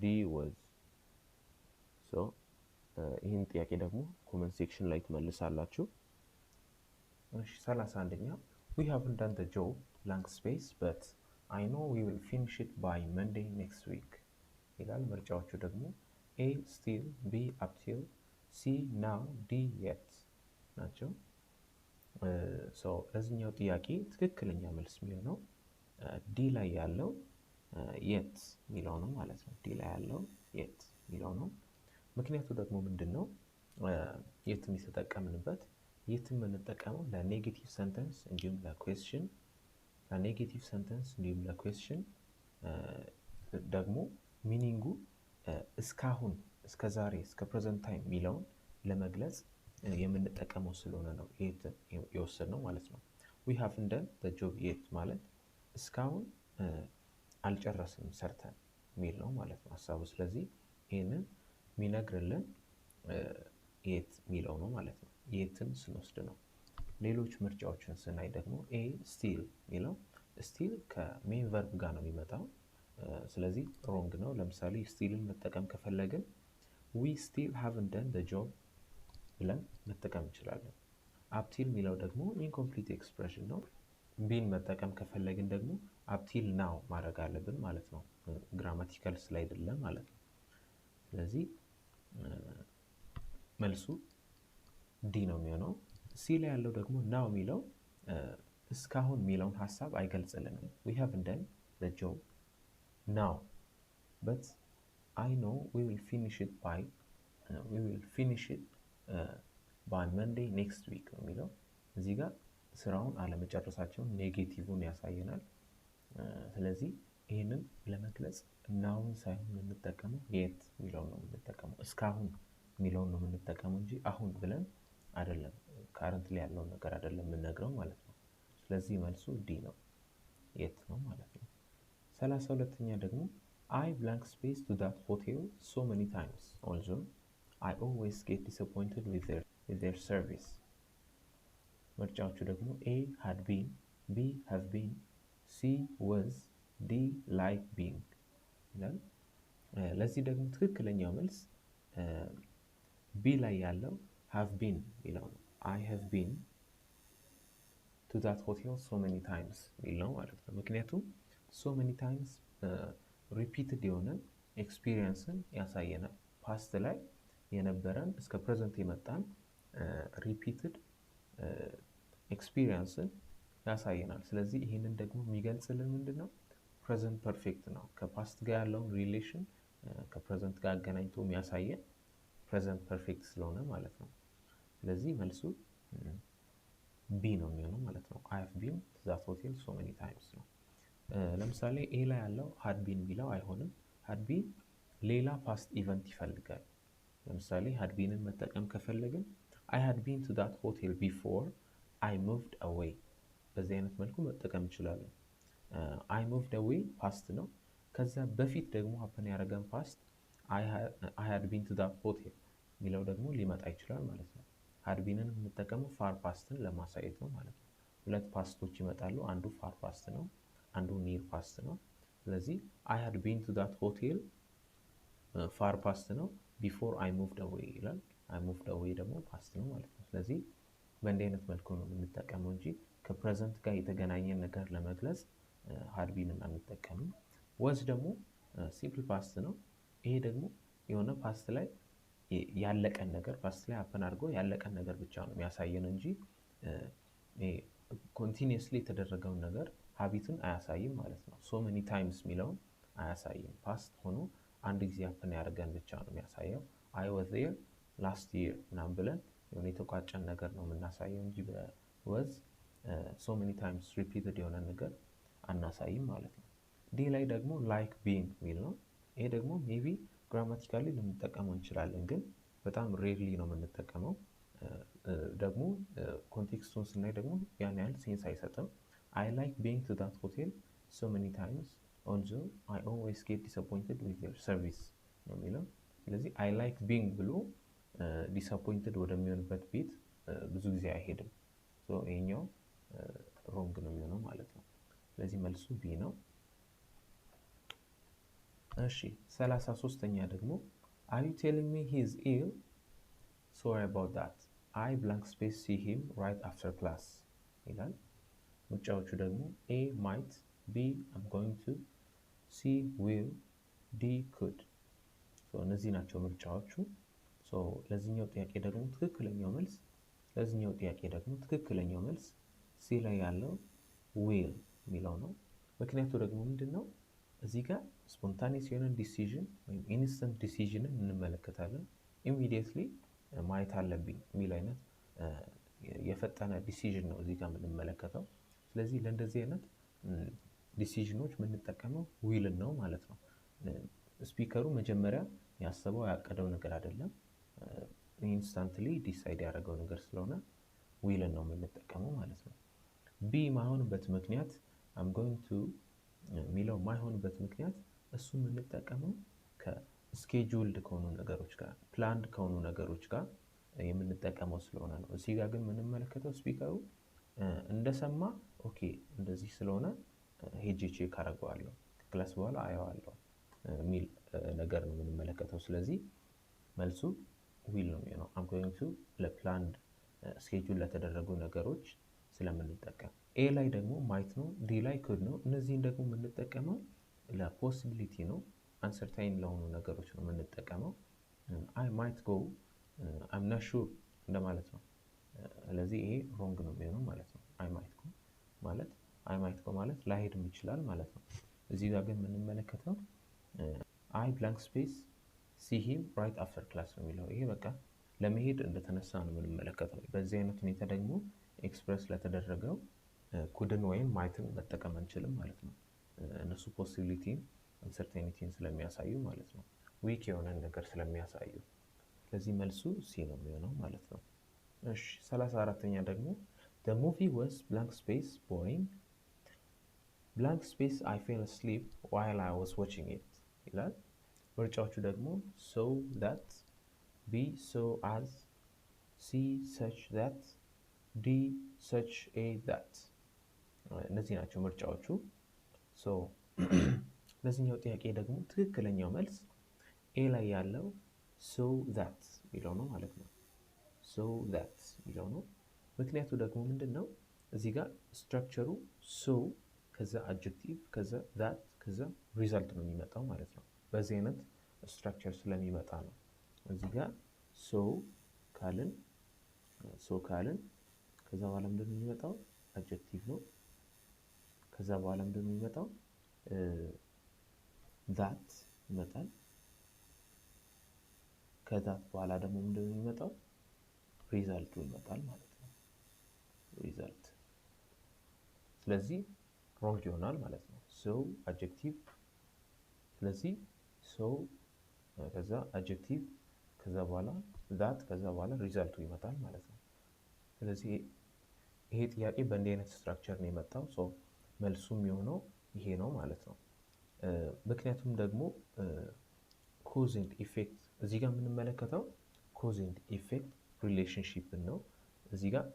D was so ይህን ጥያቄ ደግሞ ኮሜንት ሴክሽን ላይ ትመልሳላችሁ እሺ 31ኛ we haven't done the job blank space but I know we will finish it by Monday next week ይላል ምርጫዎቹ ደግሞ A still B up till C now D yet ናቸው so ለዚህኛው ጥያቄ ትክክለኛ መልስ የሚሆነው D ላይ ያለው yet የሚለው ነው ማለት ነው D ላይ ያለው yet የሚለው ነው ምክንያቱ ደግሞ ምንድነው የትም የተጠቀምንበት የትም የምንጠቀመው ለኔጌቲቭ ሰንተንስ እንዲሁም ለኩዌስችን ለኔጌቲቭ ሰንተንስ እንዲሁም ለኩዌስችን ደግሞ ሚኒንጉ እስካሁን እስከዛሬ እስከ ፕሬዘንት ታይም የሚለውን ለመግለጽ የምንጠቀመው ስለሆነ ነው የወሰድነው ማለት ነው we haven't done the job yet ማለት እስካሁን አልጨረስንም ሰርተን ሚል ነው ማለት ነው ሐሳቡ ስለዚህ ይሄንን ሚነግርልን yet ሚለው ነው ማለት ነው የትን ስንወስድ ነው ሌሎች ምርጫዎችን ስናይ ደግሞ A still ሚለው still ከሜን ቨርብ ጋር ነው የሚመጣው ስለዚህ wrong ነው ለምሳሌ stillን መጠቀም ከፈለግን we still haven't done the job ብለን መጠቀም እንችላለን አፕቲል የሚለው ደግሞ ኢንኮምፕሊት ኤክስፕሬሽን ነው። ቢን መጠቀም ከፈለግን ደግሞ አፕቲል ናው ማድረግ አለብን ማለት ነው። ግራማቲካል ስላይደለ ማለት ነው። ስለዚህ መልሱ ዲ ነው የሚሆነው። ሲ ላይ ያለው ደግሞ ናው የሚለው እስካሁን የሚለውን ሀሳብ አይገልጽልንም። we haven't done the job now but I know we will finish it by Monday next week ነው የሚለው። እዚህ ጋር ስራውን አለመጨረሳቸውን ኔጌቲቭን ያሳየናል። ስለዚህ ይህንን ለመግለጽ ናውን ሳይሆን የምንጠቀመው የት የሚለውን ነው የምንጠቀመው። እስካሁን የሚለውን ነው የምንጠቀመው እንጂ አሁን ብለን አይደለም። ካረንት ላይ ያለውን ነገር አይደለም የምንነግረው ማለት ነው። ስለዚህ መልሱ ዲ ነው፣ የት ነው ማለት ነው። 32ኛ ደግሞ I blank space to that hotel so many times also I always get disappointed with their service። ምርጫዎቹ ደግሞ A had been፣ B have been፣ C was፣ D like being ይላል። ለዚህ ደግሞ ትክክለኛው መልስ ቢ ላይ ያለው have been ይለው ነው። I have been to that hotel so many times ይለው ማለት ነው። ምክንያቱም so many times repeated የሆነ ኤክስፒሪየንስን ያሳየናል። ፓስት ላይ የነበረን እስከ ፕሬዘንት የመጣን repeated ኤክስፒሪየንስን ያሳየናል። ስለዚህ ይህንን ደግሞ የሚገልጽልን ምንድን ነው? ፕሬዘንት ፐርፌክት ነው። ከፓስት ጋር ያለውን ሪሌሽን ከፕሬዘንት ጋር አገናኝቶ የሚያሳየን ፕሬዘንት ፐርፌክት ስለሆነ ማለት ነው። ስለዚህ መልሱ ቢ ነው የሚሆነው ማለት ነው። I have been to that hotel so many times ነው። ለምሳሌ ኤ ላይ ያለው had been ቢለው አይሆንም። had been ሌላ ፓስት ኢቨንት ይፈልጋል። ለምሳሌ had beenን መጠቀም ከፈለግን I had been to that hotel before I moved away በዚህ አይነት መልኩ መጠቀም እንችላለን። I moved away ፓስት ነው። ከዛ በፊት ደግሞ ሀፕን ያደረገን ፓስት I had been to that hotel የሚለው ደግሞ ሊመጣ ይችላል ማለት ነው። had beenን የምንጠቀመው ፋር ፓስትን ለማሳየት ነው ማለት ነው። ሁለት ፓስቶች ይመጣሉ። አንዱ ፋር ፓስት ነው፣ አንዱ ኒር ፓስት ነው። ስለዚህ I had been to that hotel ፋር ፓስት ነው፣ before I moved away ይላል። I moved away ደግሞ ፓስት ነው ማለት ነው። ስለዚህ በእንዲህ አይነት መልኩ ነው የምንጠቀመው እንጂ ከፕሬዘንት ጋር የተገናኘን ነገር ለመግለጽ had beenን አንጠቀምም። was ደግሞ ሲምፕል ፓስት ነው። ይሄ ደግሞ የሆነ ፓስት ላይ ያለቀን ነገር ፓስት ላይ ሀፕን አድርጎ ያለቀን ነገር ብቻ ነው የሚያሳየን እንጂ ኮንቲኒየስሊ የተደረገውን ነገር ሀቢትን አያሳይም ማለት ነው። so many times የሚለውን አያሳይም። ፓስት ሆኖ አንድ ጊዜ ሀፕን ያደርገን ብቻ ነው የሚያሳየው። I was there last year ምናምን ብለን የሆነ የተቋጨን ነገር ነው የምናሳየው እንጂ በወዝ so many times repeated የሆነ ነገር አናሳይም ማለት ነው። ዲ ላይ ደግሞ like being የሚል ነው። ይሄ ደግሞ ሜቢ ግራማቲካሊ ልንጠቀመው እንችላለን፣ ግን በጣም ሬርሊ ነው የምንጠቀመው። ደግሞ ኮንቴክስቱን ስናይ ደግሞ ያን ያህል ሴንስ አይሰጥም። I like being to that hotel so many times although I always get disappointed with their service ነው የሚለው። ስለዚህ I like being ብሎ ዲስአፖይንትድ ወደሚሆንበት ቤት ብዙ ጊዜ አይሄድም። ይሄኛው ሮንግ ነው የሚሆነው ማለት ነው። ስለዚህ መልሱ ቢ ነው። እሺ 33ኛ ደግሞ Are you telling me he is ill? Sorry about that. I blank space see him right after class ይላል። ምርጫዎቹ ደግሞ A might፣ B I'm going to፣ C will፣ D could። እነዚህ ናቸው ምርጫዎቹ። ለዚህኛው ጥያቄ ደግሞ ትክክለኛው መልስ ሲ ላይ ያለው will የሚለው ነው። ምክንያቱ ደግሞ ምንድነው? እዚህ ጋር ስፖንታኒየስ የሆነ ዲሲዥን ወይም ኢንስተንት ዲሲዥንን እንመለከታለን። ኢሚዲየትሊ ማየት አለብኝ የሚል አይነት የፈጠነ ዲሲዥን ነው እዚህ ጋር የምንመለከተው። ስለዚህ ለእንደዚህ አይነት ዲሲዥኖች የምንጠቀመው ዊልን ነው ማለት ነው። ስፒከሩ መጀመሪያ ያሰበው ያቀደው ነገር አይደለም፣ ኢንስታንትሊ ዲሳይድ ያደረገው ነገር ስለሆነ ዊልን ነው የምንጠቀመው ማለት ነው። ቢ ማይሆንበት ምክንያት I'm going to የሚለው ማይሆንበት ምክንያት እሱ የምንጠቀመው ከስኬጁልድ ከሆኑ ነገሮች ጋር ፕላንድ ከሆኑ ነገሮች ጋር የምንጠቀመው ስለሆነ ነው። እዚህ ጋር ግን የምንመለከተው ስፒከሩ እንደሰማ ኦኬ እንደዚህ ስለሆነ ሄጄ ቼክ አደርገዋለሁ ከክላስ በኋላ አየዋለሁ የሚል ነገር ነው የምንመለከተው። ስለዚህ መልሱ ዊል ነው የሚሆነው። I'm going to ለፕላንድ ስኬጁል ለተደረጉ ነገሮች ስለምንጠቀም። ኤ ላይ ደግሞ ማይት ነው። ዲ ላይ ኩድ ነው። እነዚህን ደግሞ የምንጠቀመው ለፖሲቢሊቲ ነው። አንሰርታይን ለሆኑ ነገሮች ነው የምንጠቀመው። አይ ማይት ጎ አም ናት ሹር እንደማለት ነው። ስለዚህ ይሄ ሮንግ ነው የሚሆነው ማለት ነው። አይ ማይት ጎ ማለት ላይሄድም ይችላል ማለት ነው። እዚህ ጋር ግን የምንመለከተው አይ ብላንክ ስፔስ ሲ ሂም ራይት አፍተር ክላስ ነው የሚለው። ይሄ በቃ ለመሄድ እንደተነሳ ነው የምንመለከተው። በዚህ አይነት ሁኔታ ደግሞ ኤክስፕረስ ለተደረገው ኩድን ወይም ማይትን መጠቀም አንችልም ማለት ነው። እነሱ ፖሲቢሊቲን አንሰርቴኒቲን ስለሚያሳዩ ማለት ነው። ዊክ የሆነን ነገር ስለሚያሳዩ። ስለዚህ መልሱ ሲ ነው የሚሆነው ማለት ነው። እሺ 34ኛ ደግሞ the movie was blank space boring blank space I fell asleep while I was watching it ይላል። ምርጫዎቹ ደግሞ so that B so as C such that D such a that እነዚህ ናቸው ምርጫዎቹ። ሶ ለዚህኛው ጥያቄ ደግሞ ትክክለኛው መልስ ኤ ላይ ያለው so that የሚለው ነው ማለት ነው። so that የሚለው ነው። ምክንያቱ ደግሞ ምንድን ነው? እዚህ ጋር ስትራክቸሩ so ከዛ አድጀክቲቭ ከዛ that ከዛ ሪዛልት ነው የሚመጣው ማለት ነው። በዚህ አይነት ስትራክቸር ስለሚመጣ ነው። እዚህ ጋር so ካልን ከዛ በኋላ ምንድን ነው የሚመጣው? አድጀክቲቭ ነው። ከዛ በኋላ ምንድን ነው የሚመጣው? that ይመጣል። ከዛት በኋላ ደግሞ ምንድን ነው የሚመጣው? ሪዛልቱ ይመጣል ማለት ነው። ሪዛልት። ስለዚህ ሮንግ ይሆናል ማለት ነው። so አድጀክቲቭ፣ ስለዚህ so ከዛ አድጀክቲቭ ከዛ በኋላ that ከዛ በኋላ ሪዛልቱ ይመጣል ማለት ነው። ስለዚህ ይሄ ጥያቄ በእንዲህ አይነት ስትራክቸር ነው የመጣው። ሶ መልሱም የሆነው ይሄ ነው ማለት ነው። ምክንያቱም ደግሞ ኮዝ ኤንድ ኢፌክት እዚህ ጋር የምንመለከተው ኮዝ ኤንድ ኢፌክት ሪሌሽንሺፕን ነው። እዚህ ጋር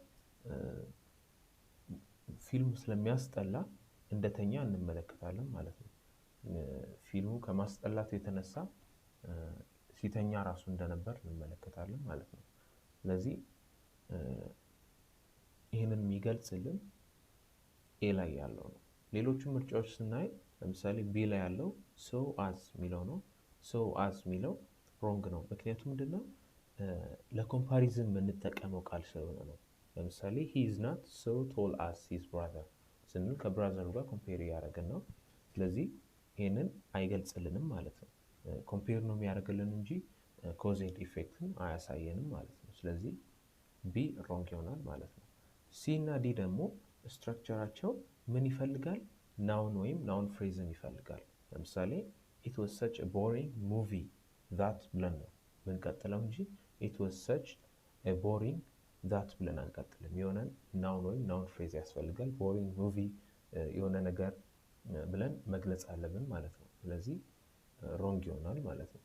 ፊልሙ ስለሚያስጠላ እንደተኛ እንመለከታለን ማለት ነው። ፊልሙ ከማስጠላቱ የተነሳ ሲተኛ ራሱ እንደነበር እንመለከታለን ማለት ነው። ስለዚህ ይህንን የሚገልጽልን ኤ ላይ ያለው ነው። ሌሎቹ ምርጫዎች ስናይ ለምሳሌ ቢ ላይ ያለው so as የሚለው ነው። so as የሚለው ሮንግ ነው። ምክንያቱም ምንድነው? ለኮምፓሪዝን የምንጠቀመው ቃል ስለሆነ ነው። ለምሳሌ he is not so tall as his brother ስንል ከብራዘሩ ጋር ኮምፔር እያደረግን ነው። ስለዚህ ይህንን አይገልጽልንም ማለት ነው። ኮምፔር ነው የሚያደርግልን እንጂ ኮዝ ኤንድ ኢፌክትን አያሳየንም ማለት ነው። ስለዚህ ቢ ሮንግ ይሆናል ማለት ነው። ሲ እና ዲ ደግሞ ስትራክቸራቸው ምን ይፈልጋል? ናውን ወይም ናውን ፍሬዝን ይፈልጋል። ለምሳሌ it was such a boring movie that ብለን ነው ምንቀጥለው እንጂ it was such a boring that ብለን አንቀጥልም። የሆነ ናውን ወይም ናውን ፍሬዝ ያስፈልጋል። ቦሪንግ ሙቪ የሆነ ነገር ብለን መግለጽ አለብን ማለት ነው። ስለዚህ ሮንግ ይሆናል ማለት ነው።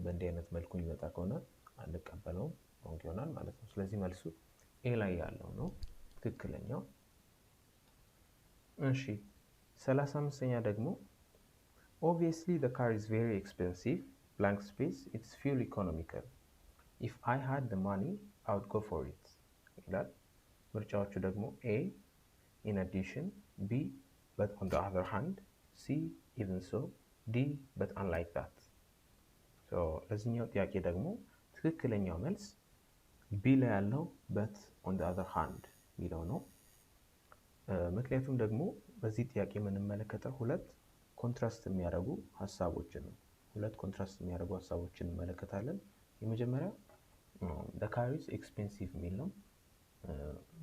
በእንዲህ አይነት መልኩ የሚመጣ ከሆነ አንቀበለውም፣ ሮንግ ይሆናል ማለት ነው። ስለዚህ መልሱ ኤ ላይ ያለው ነው ትክክለኛው። እሺ 35ኛ ደግሞ obviously the car is very expensive blank space it's fuel economical if I had the money I would go for it ይላል። ምርጫዎቹ ደግሞ A in addition B but on the other hand C even so D but unlike that so ለዚህኛው ጥያቄ ደግሞ ትክክለኛው መልስ B ላይ ያለው but on the other hand የሚለው ነው። ምክንያቱም ደግሞ በዚህ ጥያቄ የምንመለከተው ሁለት ኮንትራስት የሚያደርጉ ሀሳቦችን እንመለከታለን። የመጀመሪያው the car is expensive የሚል ነው።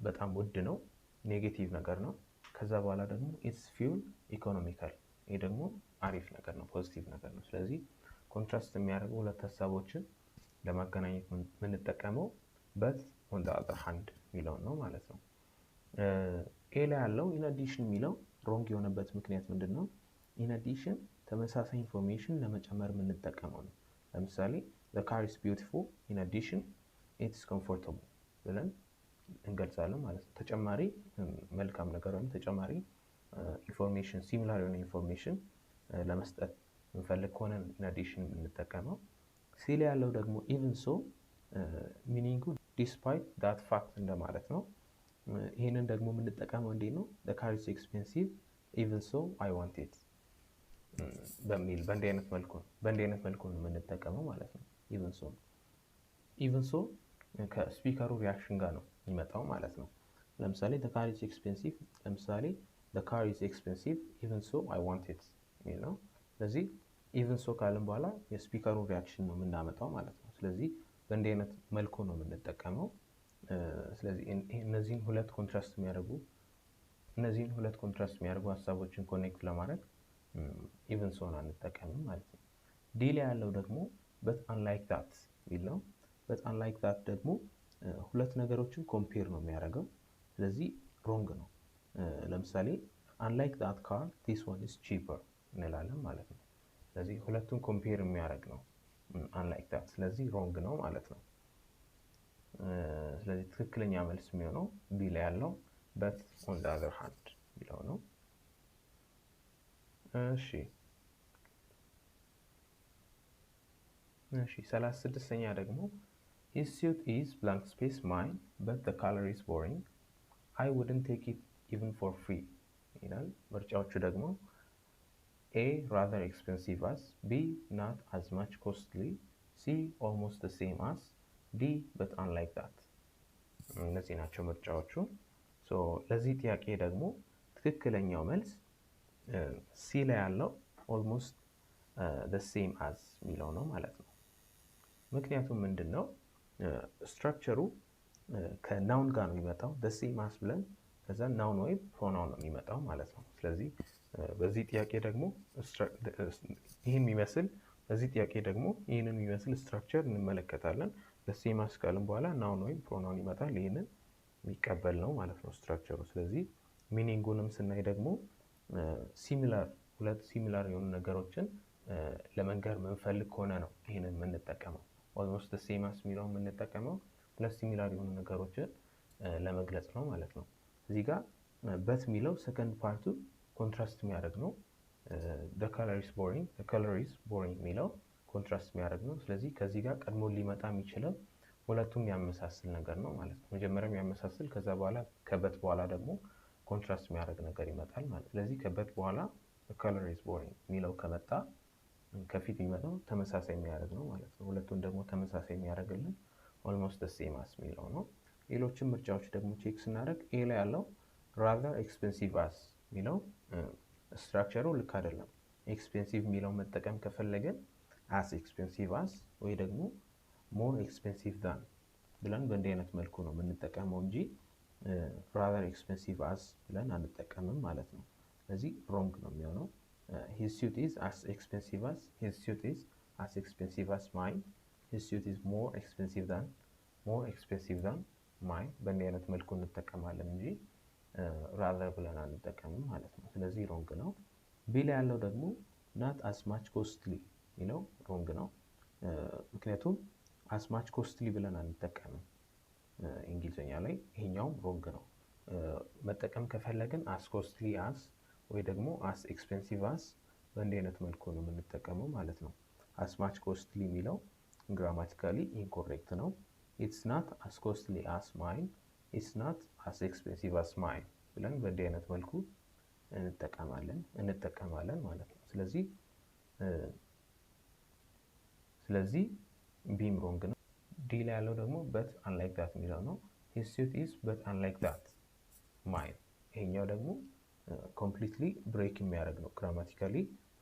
በጣም ውድ ነው፣ ኔጌቲቭ ነገር ነው። ከዛ በኋላ ደግሞ it's fuel economical ይሄ ደግሞ አሪፍ ነገር ነው፣ ፖዚቲቭ ነገር ነው። ስለዚህ ኮንትራስት የሚያደርጉ ሁለት ሀሳቦችን ለማገናኘት የምንጠቀመው but on the other hand የሚለው ነው ማለት ነው። ኤ ላይ ያለው in addition የሚለው ሮንግ የሆነበት ምክንያት ምንድነው? in addition ተመሳሳይ ኢንፎርሜሽን ለመጨመር የምንጠቀመው ነው። ለምሳሌ the car is beautiful in addition it's comfortable ብለን እንገልጻለን ማለት ነው። ተጨማሪ መልካም ነገር ወይም ተጨማሪ ኢንፎርሜሽን ሲሚላር የሆነ ኢንፎርሜሽን ለመስጠት እንፈልግ ከሆነ in addition የምንጠቀመው። ሲ ላይ ያለው ደግሞ even so ሚኒንጉ ዲስፓይት ዳት ፋክት እንደማለት ነው። ይህንን ደግሞ የምንጠቀመው እንዴት ነው? the car is expensive even so I want it በሚል በእንዲህ አይነት መልኩ ነው የምንጠቀመው ማለት ነው። even so ከስፒከሩ ሪያክሽን ጋር ነው የሚመጣው ማለት ነው። ለምሳሌ the car is expensive ለምሳሌ the car is expensive even so I want it የሚል ነው። ስለዚህ even so ካልን በኋላ የስፒከሩ ሪያክሽን ነው የምናመጣው ማለት ነው። ስለዚህ በእንዲህ አይነት መልኩ ነው የምንጠቀመው። ስለዚህ እነዚህን ሁለት ኮንትራስት የሚያደርጉ ሀሳቦችን ኮኔክት ለማድረግ even so አንጠቀምም ማለት ነው። ዲ ላይ ያለው ደግሞ but unlike that የሚል ነው። but unlike that ደግሞ ሁለት ነገሮችን ኮምፔር ነው የሚያደርገው። ስለዚህ ሮንግ ነው። ለምሳሌ unlike that car this one is cheaper እንላለን ማለት ነው። ስለዚህ ሁለቱን ኮምፔር የሚያደርግ ነው unlike that። ስለዚህ ሮንግ ነው ማለት ነው። ስለዚህ ትክክለኛ መልስ የሚሆነው ቢ ላይ ያለው but on the other hand የሚለው ነው። እሺ 36ኛ ደግሞ his suit is blank space mine but the color is boring I wouldn't take it even for free ይላል። ምርጫዎቹ ደግሞ A rather expensive as B not as much costly C almost the same as D but unlike that እነዚህ ናቸው ምርጫዎቹ። ለዚህ ጥያቄ ደግሞ ትክክለኛው መልስ ሲ ላይ ያለው almost the same as የሚለው ነው ማለት ነው። ምክንያቱም ምንድነው? ስትራክቸሩ ከናውን ጋር ነው የሚመጣው the same as ብለን ከዛ ናውን ወይ ፕሮናውን ነው የሚመጣው ማለት ነው። ስለዚህ በዚህ ጥያቄ ደግሞ ይህንን የሚመስል ስትራክቸር እንመለከታለን። the same as ካልን በኋላ ናውን ወይ ፕሮናውን ይመጣል። ይህንን የሚቀበል ነው ማለት ነው ስትራክቸሩ። ስለዚህ ሚኒንጉንም ስናይ ደግሞ ሁለት ሲሚላር የሆኑ ነገሮችን ለመንገር የምንፈልግ ከሆነ ነው ይህንን የምንጠቀመው። almost the same as የሚለውን የምንጠቀመው ሁለት ሲሚላር የሆኑ ነገሮችን ለመግለጽ ነው ማለት ነው። እዚህ ጋር በት የሚለው ሰከንድ ፓርቱ ኮንትራስት የሚያደርግ ነው። the color is boring የሚለው ኮንትራስት የሚያደርግ ነው። ስለዚህ ከዚህ ጋር ቀድሞ ሊመጣ የሚችለው ሁለቱም ያመሳስል ነገር ነው ማለት ነው። መጀመሪያም ያመሳስል ከዛ በኋላ ከበት በኋላ ደግሞ ኮንትራስት የሚያደርግ ነገር ይመጣል ማለት። ስለዚህ ከበት በኋላ the color is boring የሚለው ከመጣ ከፊት የሚመጣው ተመሳሳይ የሚያደርግ ነው ማለት ነው። ሁለቱን ደግሞ ተመሳሳይ የሚያደርግልን almost the same as የሚለው ነው። ሌሎችም ምርጫዎች ደግሞ ቼክ ስናደርግ ኤ ላይ ያለው rather expensive as የሚለው ስትራክቸሩ ልክ አይደለም። ኤክስፔንሲቭ የሚለው መጠቀም ከፈለገን as expensive as ወይ ደግሞ more expensive than ብለን በእንዲህ አይነት መልኩ ነው የምንጠቀመው እንጂ rather expensive as ብለን አንጠቀምም ማለት ነው። ስለዚህ ሮንግ ነው የሚሆነው። his suit is as expensive as mine his suit is more expensive than mine በእንዲህ አይነት መልኩ እንጠቀማለን እንጂ rather ብለን አንጠቀምም ማለት ነው። ስለዚህ ሮንግ ነው። ቢ ላይ ያለው ደግሞ not as much costly የሚለው ሮንግ ነው። ምክንያቱም as much costly ብለን አንጠቀምም እንግሊዘኛ ላይ። ይሄኛውም ሮንግ ነው። መጠቀም ከፈለግን as costly as ወይ ደግሞ as expensive as በእንዲህ አይነት መልኩ ነው የምንጠቀመው ማለት ነው። as much costly የሚለው ግራማቲካሊ ኢንኮሬክት ነው። it's not as costly as mine it's not as expensive as mine ብለን በእንዲህ አይነት መልኩ እንጠቀማለን ማለት ነው። ስለዚህ ቢም ሮንግ ነው። ዲ ላይ ያለው ደግሞ but unlike that የሚለው ነው። his suit is but unlike that mine ይሄኛው ደግሞ ኮምፕሊትሊ ብሬክ የሚያደርግ ነው። ግራማቲካሊ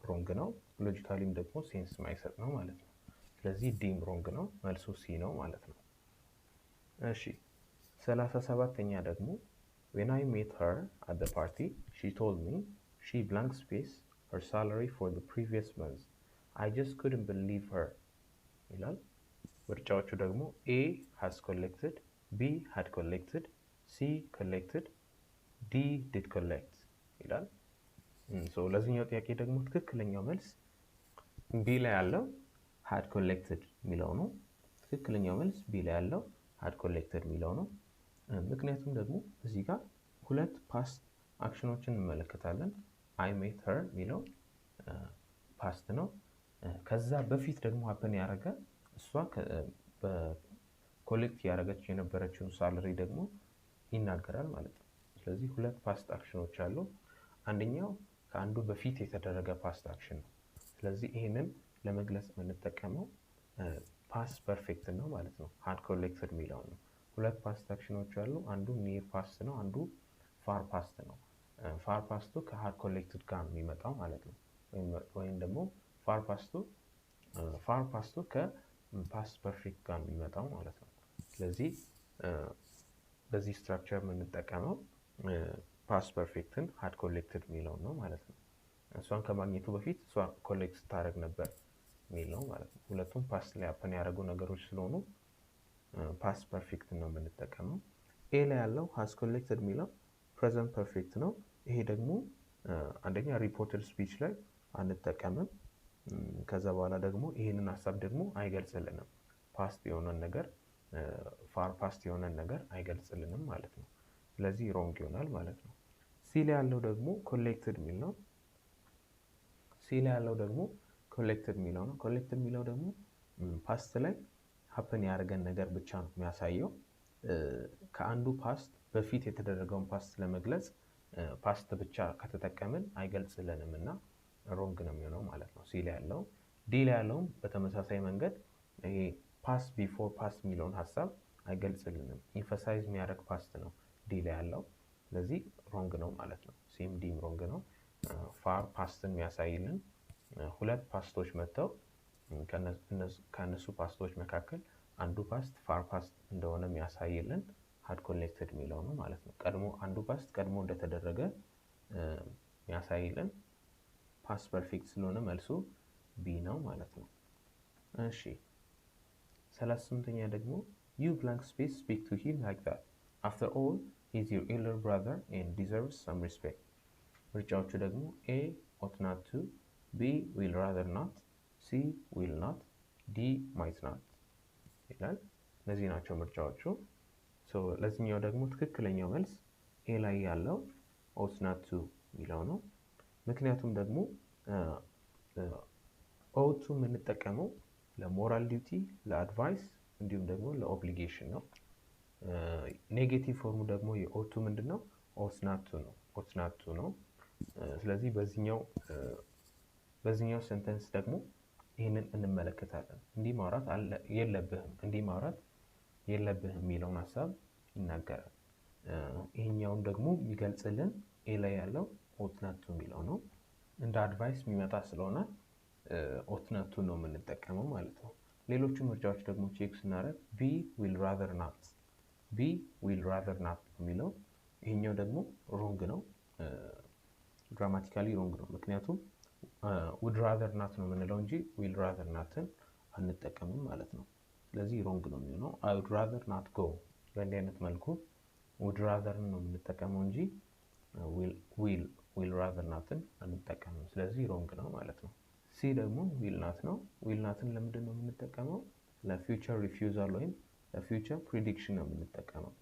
ሮንግ ነው። ሎጂካሊም ደግሞ ሴንስ የማይሰጥ ነው ማለት ነው። ስለዚህ ዲም ሮንግ ነው። መልሱ ሲ ነው ማለት ነው። እሺ 37ኛ ደግሞ when I met her at the party she told me she blank space her salary for the previous month I just couldn't believe her ይላል። ምርጫዎቹ ደግሞ A has collected B had collected C collected D did collect ይላል። ለዚህኛው ጥያቄ ደግሞ ትክክለኛው መልስ B ላይ ያለው had collected የሚለው ነው። ትክክለኛው መልስ B ላይ ያለው had collected የሚለው ነው። ምክንያቱም ደግሞ እዚህ ጋር ሁለት ፓስት አክሽኖችን እንመለከታለን። I met her የሚለው ፓስት ነው። ከዛ በፊት ደግሞ ሀፕን ያደረገ እሷ ኮሌክት ያደረገች የነበረችውን ሳለሪ ደግሞ ይናገራል ማለት ነው። ስለዚህ ሁለት ፓስት አክሽኖች አሉ። አንደኛው ከአንዱ በፊት የተደረገ ፓስት አክሽን ነው። ስለዚህ ይህንን ለመግለጽ የምንጠቀመው ፓስት ፐርፌክት ነው ማለት ነው። ሃድ ኮሌክትድ የሚለው ነው። ሁለት ፓስት አክሽኖች አሉ። አንዱ ኒር ፓስት ነው፣ አንዱ ፋር ፓስት ነው። ፋር ፓስቱ ከሃድ ኮሌክትድ ጋር ነው የሚመጣው ማለት ነው። ወይም ደግሞ ፋር ፓስቱ ከፓስት ፐርፌክት ጋር ነው የሚመጣው ማለት ነው። ስለዚህ በዚህ ስትራክቸር የምንጠቀመው ፓስት ፐርፌክትን ሃድ ኮሌክትድ የሚለው ነው ማለት ነው። እሷን ከማግኘቱ በፊት እሷ ኮሌክት ስታደርግ ነበር የሚል ነው ማለት ነው። ሁለቱም ፓስት ላይ አፕን ያደረጉ ነገሮች ስለሆኑ ፓስት ፐርፌክት ነው የምንጠቀመው። ኤ ላይ ያለው ሃዝ ኮሌክትድ የሚለው ፕሬዘንት ፐርፌክት ነው። ይሄ ደግሞ አንደኛ ሪፖርትድ ስፒች ላይ አንጠቀምም። ከዛ በኋላ ደግሞ ይህንን ሀሳብ ደግሞ አይገልጽልንም። ፓስት የሆነን ነገር ፋር ፓስት የሆነን ነገር አይገልጽልንም ማለት ነው። ስለዚህ ሮንግ ይሆናል ማለት ነው። ሲ ላይ ያለው ደግሞ ኮሌክትድ የሚል ነው። ሲ ላይ ያለው ደግሞ ኮሌክትድ የሚለው ነው። ኮሌክትድ የሚለው ደግሞ ፓስት ላይ ሀፕን ያደርገን ነገር ብቻ ነው የሚያሳየው። ከአንዱ ፓስት በፊት የተደረገውን ፓስት ለመግለጽ ፓስት ብቻ ከተጠቀምን አይገልጽልንም እና ሮንግ ነው የሚሆነው ማለት ነው። ሲ ላይ ያለው። ዲ ላይ ያለውም በተመሳሳይ መንገድ ይሄ ፓስት ቢፎር ፓስት የሚለውን ሀሳብ አይገልጽልንም። ኢንፈሳይዝ የሚያደርግ ፓስት ነው ዲ ላይ ያለው። ስለዚህ ሮንግ ነው ማለት ነው። ሲም ዲም ሮንግ ነው። ፋር ፓስትን የሚያሳይልን ሁለት ፓስቶች መጥተው ከነሱ ፓስቶች መካከል አንዱ ፓስት ፋር ፓስት እንደሆነ የሚያሳይልን ሃድ ኮሌክትድ የሚለው ነው ማለት ነው። አንዱ ፓስት ቀድሞ እንደተደረገ የሚያሳይልን ፓስት ፐርፌክት ስለሆነ መልሱ ቢ ነው ማለት ነው። እሺ 38ኛ ደግሞ you blank space speak to him like that. After all, he's your elder brother and deserves some respect. ምርጫዎቹ ደግሞ A ought not to, B will rather not, C will not, D might not ይላል። እነዚህ ናቸው ምርጫዎቹ። ለዚህኛው ደግሞ ትክክለኛው መልስ A ላይ ያለው ought not to የሚለው ነው። ምክንያቱም ደግሞ ought to የምንጠቀመው ለሞራል ዲዩቲ፣ ለአድቫይስ እንዲሁም ደግሞ ለኦብሊጌሽን ነው። ኔጌቲቭ ፎርሙ ደግሞ የኦቱ ምንድነው? ought not to ነው። ought not to ነው። ስለዚህ በዚህኛው ሴንተንስ ደግሞ ይህንን እንመለከታለን። እንዲህ ማውራት የለብህም የሚለውን ሀሳብ ይናገራል። ይሄኛውን ደግሞ የሚገልጽልን ኤ ላይ ያለው ought not to የሚለው ነው። እንደ አድቫይስ የሚመጣ ስለሆነ ought not to ነው የምንጠቀመው ማለት ነው። ሌሎቹ ምርጫዎች ደግሞ ቼክ ስናደርግ ቢ will rather not የሚለው ይሄኛው ደግሞ ሮንግ ነው። ግራማቲካሊ ሮንግ ነው። ምክንያቱም would rather not ነው የምንለው እንጂ will rather notን አንጠቀምም ማለት ነው። ስለዚህ ሮንግ ነው የሚሆነው። I would rather not go በእንዲህ አይነት መልኩ would rather ነው የምንጠቀመው እንጂ will rather notን አንጠቀምም። ስለዚህ ሮንግ ነው ማለት ነው። ሲ ደግሞ will not ነው። will notን ለምንድን ነው የምንጠቀመው? ለፊውቸር ሪፊውዛል ወይም ለፊውቸር ፕሪዲክሽን ነው የምንጠቀመው።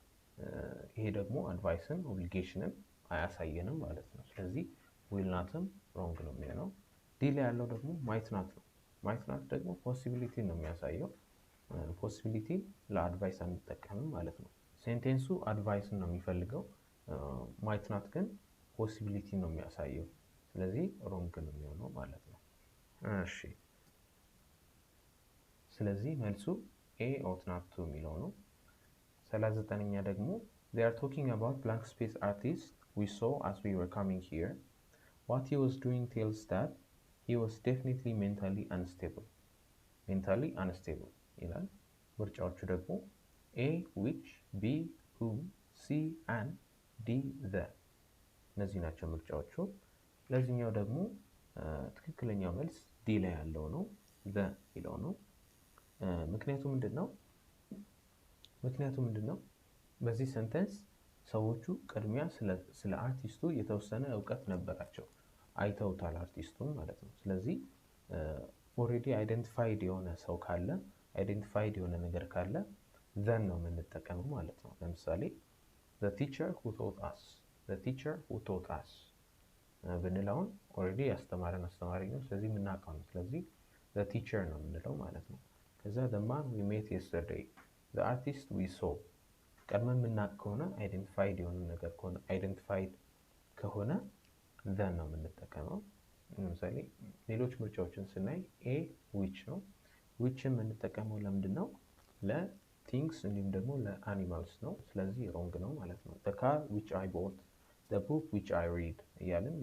ይሄ ደግሞ አድቫይስን ኦብሊጌሽንን አያሳየንም ማለት ነው። ስለዚህ will notም ሮንግ ነው የሚሆነው። ዲ ላይ ያለው ደግሞ might not ነው። might not ደግሞ ፖሲቢሊቲ ነው የሚያሳየው። ፖሲቢሊቲ ለአድቫይስ አንጠቀምም ማለት ነው። ሴንቴንሱ አድቫይስን ነው የሚፈልገው። might not ግን ፖሲቢሊቲ ነው የሚያሳየው። ስለዚህ ሮንግ ነው የሚሆነው ማለት ነው። እሺ ስለዚህ መልሱ A ought not to የሚለው ነው። 39ኛ ደግሞ they are talking about blank space artist we saw as we were coming here. What he was doing tells that he was definitely mentally unstable ይላል። ምርጫዎቹ ደግሞ A which, B whom, C and D the እነዚህ ናቸው ምርጫዎቹ። ለዚህኛው ደግሞ ትክክለኛው መልስ ዲ ላይ ያለው ነው፣ the ይለው ነው። ምክንያቱ ምንድነው? በዚህ ሴንተንስ ሰዎቹ ቅድሚያ ስለ አርቲስቱ የተወሰነ እውቀት ነበራቸው፣ አይተውታል አርቲስቱን ማለት ነው። ስለዚህ ኦሬዲ አይደንቲፋይድ የሆነ ሰው ካለ፣ አይደንቲፋይድ የሆነ ነገር ካለ ዘን ነው የምንጠቀመው ማለት ነው። ለምሳሌ the teacher who taught us ብንለውን ኦሬዲ ያስተማረን አስተማሪ ነው፣ ስለዚህ የምናውቀው ነው። ስለዚህ the teacher ነው የምንለው ማለት ነው። ከዛ the man we met yesterday the artist we saw ቀድመን የምናውቅ ከሆነ አይደንቲፋይድ የሆነ ነገር ከሆነ አይደንቲፋይድ ከሆነ then ነው የምንጠቀመው። ለምሳሌ ሌሎች ምርጫዎችን ስናይ ኤ which ነው። whichን የምንጠቀመው ለምንድን ነው? ለቲንግስ እንዲሁም ደግሞ ለአኒማልስ ነው። ስለዚህ ሮንግ ነው ማለት ነው። the car which I bought, the book which I read እያልን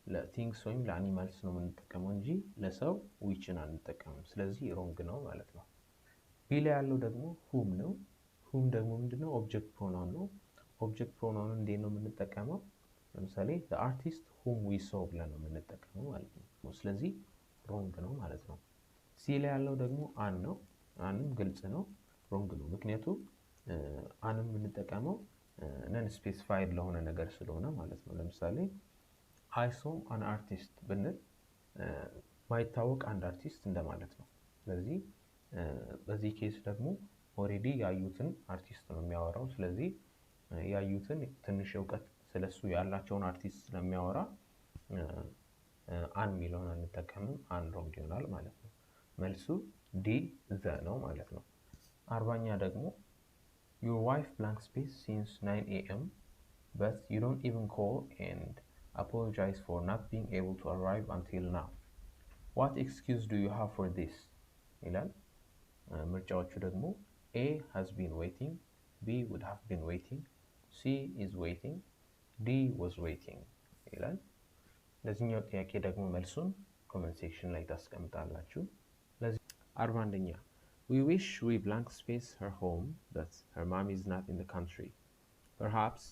ለቲንግስ ወይም ለአኒማልስ ነው የምንጠቀመው እንጂ ለሰው whichን አንጠቀምም። ስለዚህ ሮንግ ነው ማለት ነው። ቢ ላይ ያለው ደግሞ whom ነው። whom ደግሞ ምንድነው? ኦብጀክት ፕሮናውን ነው። ኦብጀክት ፕሮናውን እንዴት ነው የምንጠቀመው? ለምሳሌ the artist whom we saw ብለን ነው የምንጠቀመው ማለት ነው። ስለዚህ ሮንግ ነው ማለት ነው። ሲ ላይ ያለው ደግሞ አን ነው። አንንም ግልጽ ነው ሮንግ ነው። ምክንያቱም አንም የምንጠቀመው ነን ስፔሲፋይድ ለሆነ ነገር ስለሆነ ማለት ነው። ለምሳሌ I saw an artist ብንል ማይታወቅ አንድ አርቲስት እንደማለት ነው። ስለዚህ በዚህ ኬስ ደግሞ ኦሬዲ ያዩትን አርቲስት ነው የሚያወራው። ስለዚህ ያዩትን ትንሽ እውቀት ስለሱ ያላቸውን አርቲስት ስለሚያወራ አን ሚለውን አንጠቀምም። አን ሮንግ ይሆናል ማለት ነው። መልሱ ዲ ዘ ነው ማለት ነው። አርባኛ ደግሞ your wife blank space since 9 a.m. but you don't even call and apologize for not being able to arrive until now. What excuse do you have for this? ይላል። ምርጫዎቹ ደግሞ A has been waiting, B would have been waiting, C is waiting, D was waiting ይላል። ለዚህኛው ጥያቄ ደግሞ መልሱን ኮሜንት ሴክሽን ላይ ታስቀምጣላችሁ። ለዚህ 41ኛ We wish we blank space her home, but her mom is not in the country. Perhaps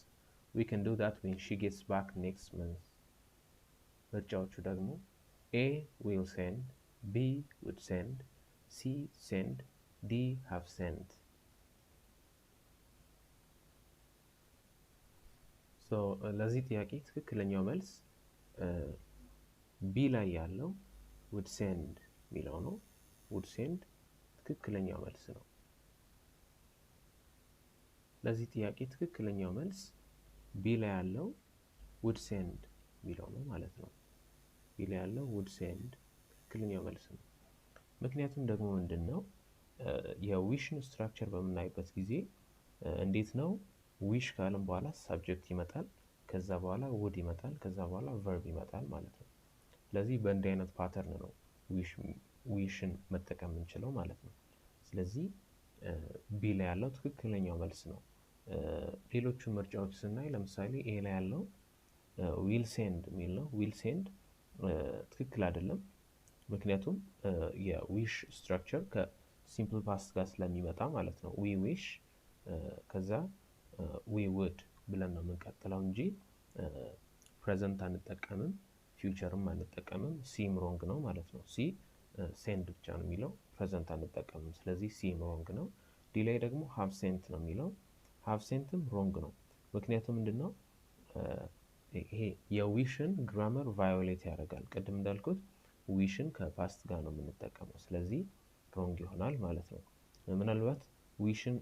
we can do that when she gets back next month. ምርጫዎቹ ደግሞ A will send, B would send, C send, D have sent. So ለዚህ ጥያቄ ትክክለኛው መልስ ቢ ላይ ያለው would send ሚለው ነው። would send ትክክለኛው መልስ ነው። ለዚህ ጥያቄ ትክክለኛው መልስ ቢ ላይ ያለው would send ሚለው ነው ማለት ነው። ቢ ላይ ያለው would send ትክክለኛው መልስ ነው። ምክንያቱም ደግሞ ምንድነው የዊሽን ስትራክቸር በምናይበት ጊዜ እንዴት ነው ዊሽ ካለም በኋላ ሰብጀክት ይመጣል፣ ከዛ በኋላ would ይመጣል፣ ከዛ በኋላ verb ይመጣል ማለት ነው። ስለዚህ በእንዲህ አይነት ፓተርን ነው ዊሽን መጠቀም እንችለው ማለት ነው። ስለዚህ ቢ ላይ ያለው ትክክለኛው መልስ ነው። ሌሎቹ ምርጫዎች ስናይ ለምሳሌ ኤ ላይ ያለው ዊል ሴንድ የሚል ነው። ዊል ሴንድ ትክክል አይደለም። ምክንያቱም የዊሽ ስትራክቸር ከሲምፕል ፓስት ጋር ስለሚመጣ ማለት ነው። ዊ ዊሽ ከዛ ዊ ውድ ብለን ነው የምንቀጥለው እንጂ ፕሬዘንት አንጠቀምም፣ ፊውቸርም አንጠቀምም። ሲም ሮንግ ነው ማለት ነው። ሲ ሴንድ ብቻ ነው የሚለው፣ ፕሬዘንት አንጠቀምም። ስለዚህ ሲም ሮንግ ነው። ዲ ላይ ደግሞ ሃቭ ሴንት ነው የሚለው፣ ሃቭ ሴንትም ሮንግ ነው። ምክንያቱም ምንድነው ይሄ የዊሽን ግራመር ቫዮሌት ያደርጋል። ቅድም እንዳልኩት ዊሽን ከፓስት ጋር ነው የምንጠቀመው። ስለዚህ ሮንግ ይሆናል ማለት ነው። ምናልባት ዊሽን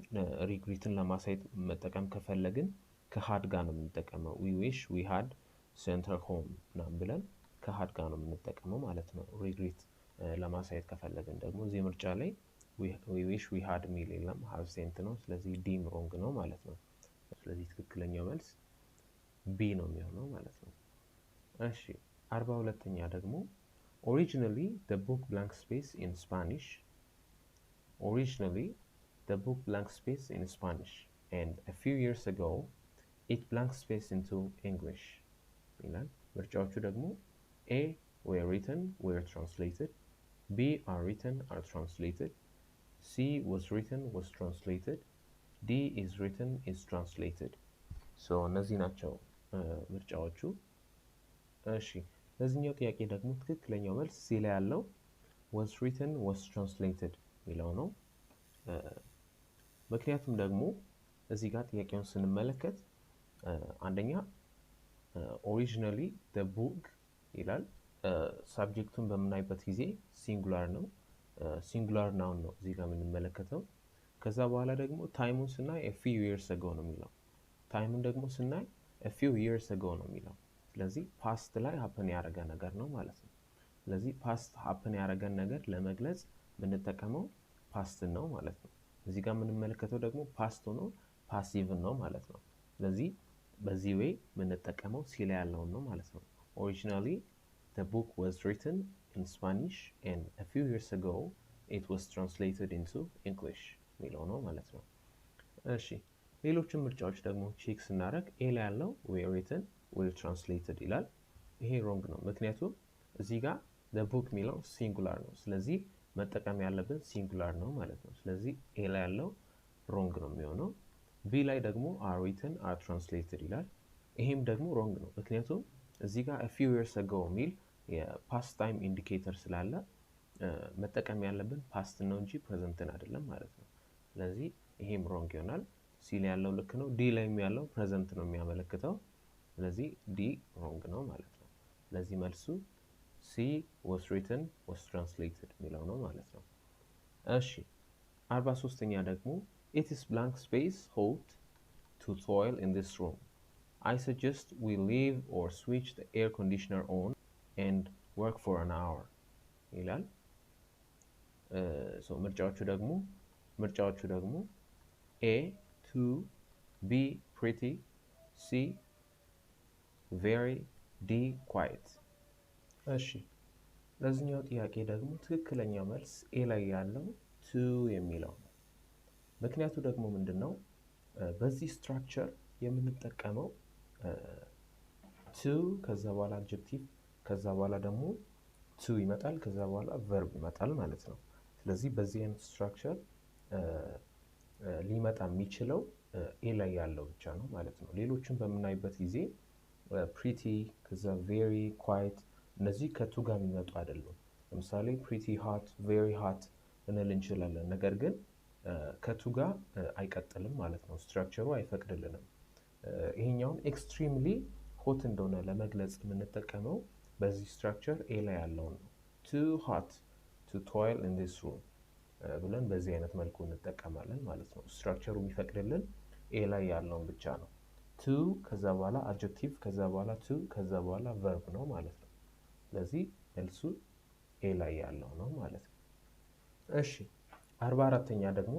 ሪግሪትን ለማሳየት መጠቀም ከፈለግን ከሃድ ጋር ነው የምንጠቀመው። ዊ ዊሽ ዊ ሃድ ሴንት ሄር ሆም ምናምን ብለን ከሃድ ጋር ነው የምንጠቀመው ማለት ነው። ሪግሪት ለማሳየት ከፈለግን ደግሞ እዚህ ምርጫ ላይ ዊ ዊሽ ዊ ሃድ ሚል የለም፣ ሃቭ ሴንት ነው። ስለዚህ ዲም ሮንግ ነው ማለት ነው። ስለዚህ ትክክለኛው መልስ ቢ ነው የሚሆነው ማለት ነው። እሺ 42ኛ ደግሞ originally the book blank space in Spanish, originally the book blank space in Spanish, and a few years ago it blank space into English ይላል። ምርጫዎቹ ደግሞ A were written were translated, B are written are translated, C was written was translated, D is written is translated. so እነዚህ ናቸው ምርጫዎቹ። እሺ ለዚህኛው ጥያቄ ደግሞ ትክክለኛው መልስ ሲ ላይ ያለው was written was translated የሚለው ነው። ምክንያቱም ደግሞ እዚህ ጋር ጥያቄውን ስንመለከት አንደኛ originally the book ይላል። ሳብጀክቱን በምናይበት ጊዜ ሲንጉላር ነው፣ ሲንጉላር ናውን ነው እዚህ ጋር የምንመለከተው። ከዛ በኋላ ደግሞ ታይሙን ስናይ a few years ago ነው የሚለው። ታይሙን ደግሞ ስናይ a few years ago ነው የሚለው። ስለዚህ ፓስት ላይ ሀፕን ያደረገ ነገር ነው ማለት ነው። ስለዚህ ፓስት ሀፕን ያደረገን ነገር ለመግለጽ የምንጠቀመው ፓስት ነው ማለት ነው። እዚህ ጋር የምንመለከተው ደግሞ ፓስት ሆኖ ፓሲቭን ነው ማለት ነው። ስለዚህ በዚህ ዌይ የምንጠቀመው ሲ ላይ ያለውን ነው ማለት ነው። ኦሪጂናሊ the book was written in Spanish and a few years ago it was translated into English የሚለው ነው ማለት ነው። እሺ ሌሎችን ምርጫዎች ደግሞ ቼክ ስናደርግ ኤ ላይ ያለው were written were translated ይላል። ይሄ ሮንግ ነው፣ ምክንያቱም እዚህ ጋር the book የሚለው ሲንጉላር ነው። ስለዚህ መጠቀም ያለብን ሲንጉላር ነው ማለት ነው። ስለዚህ ኤ ላይ ያለው ሮንግ ነው የሚሆነው። ቢ ላይ ደግሞ are written are translated ይላል። ይሄም ደግሞ ሮንግ ነው፣ ምክንያቱም እዚህ ጋር a few years ago የሚል የፓስት ታይም ኢንዲኬተር ስላለ መጠቀም ያለብን ፓስት ነው እንጂ ፕሬዘንትን አይደለም ማለት ነው። ስለዚህ ይሄም ሮንግ ይሆናል። ሲ ላይ ያለው ልክ ነው። ዲ ላይም ያለው ፕሬዘንት ነው የሚያመለክተው። ስለዚህ ዲ ሮንግ ነው ማለት ነው። ስለዚህ መልሱ ሲ was written was translated የሚለው ነው ማለት ነው። እሺ 43ኛ ደግሞ it is blank space hot to toil in this room. I suggest we leave or switch the air conditioner on and work for an hour ይላል። ምርጫዎቹ ደግሞ A too, B pretty, C very, D quiet። እሺ ለዚህኛው ጥያቄ ደግሞ ትክክለኛው መልስ ኤ ላይ ያለው ቱ የሚለው ነው። ምክንያቱ ደግሞ ምንድነው? በዚህ ስትራክቸር የምንጠቀመው ቱ ከዛ በኋላ አድጀክቲቭ ከዛ በኋላ ደግሞ ቱ ይመጣል ከዛ በኋላ ቨርብ ይመጣል ማለት ነው። ስለዚህ በዚህ አይነት ስትራክቸር ሊመጣ የሚችለው ኤ ላይ ያለው ብቻ ነው ማለት ነው። ሌሎችን በምናይበት ጊዜ ፕሪቲ ከዛ ቬሪ ኳይት እነዚህ ከቱ ጋር የሚመጡ አይደሉም። ለምሳሌ ፕሪቲ ሃት ቬሪ ሃት ልንል እንችላለን፣ ነገር ግን ከቱ ጋር አይቀጥልም ማለት ነው። ስትራክቸሩ አይፈቅድልንም። ይሄኛውን ኤክስትሪምሊ ሆት እንደሆነ ለመግለጽ የምንጠቀመው በዚህ ስትራክቸር ኤ ላይ ያለውን ነው። ቱ ሃት ቱ ቶይል ኢን ዲስ ሩም ብለን በዚህ አይነት መልኩ እንጠቀማለን ማለት ነው። ስትራክቸሩ የሚፈቅድልን ኤ ላይ ያለውን ብቻ ነው። ቱ ከዛ በኋላ አድጀክቲቭ ከዛ በኋላ ቱ ከዛ በኋላ ቨርብ ነው ማለት ነው። ስለዚህ መልሱ ኤ ላይ ያለው ነው ማለት ነው። እሺ 44ኛ ደግሞ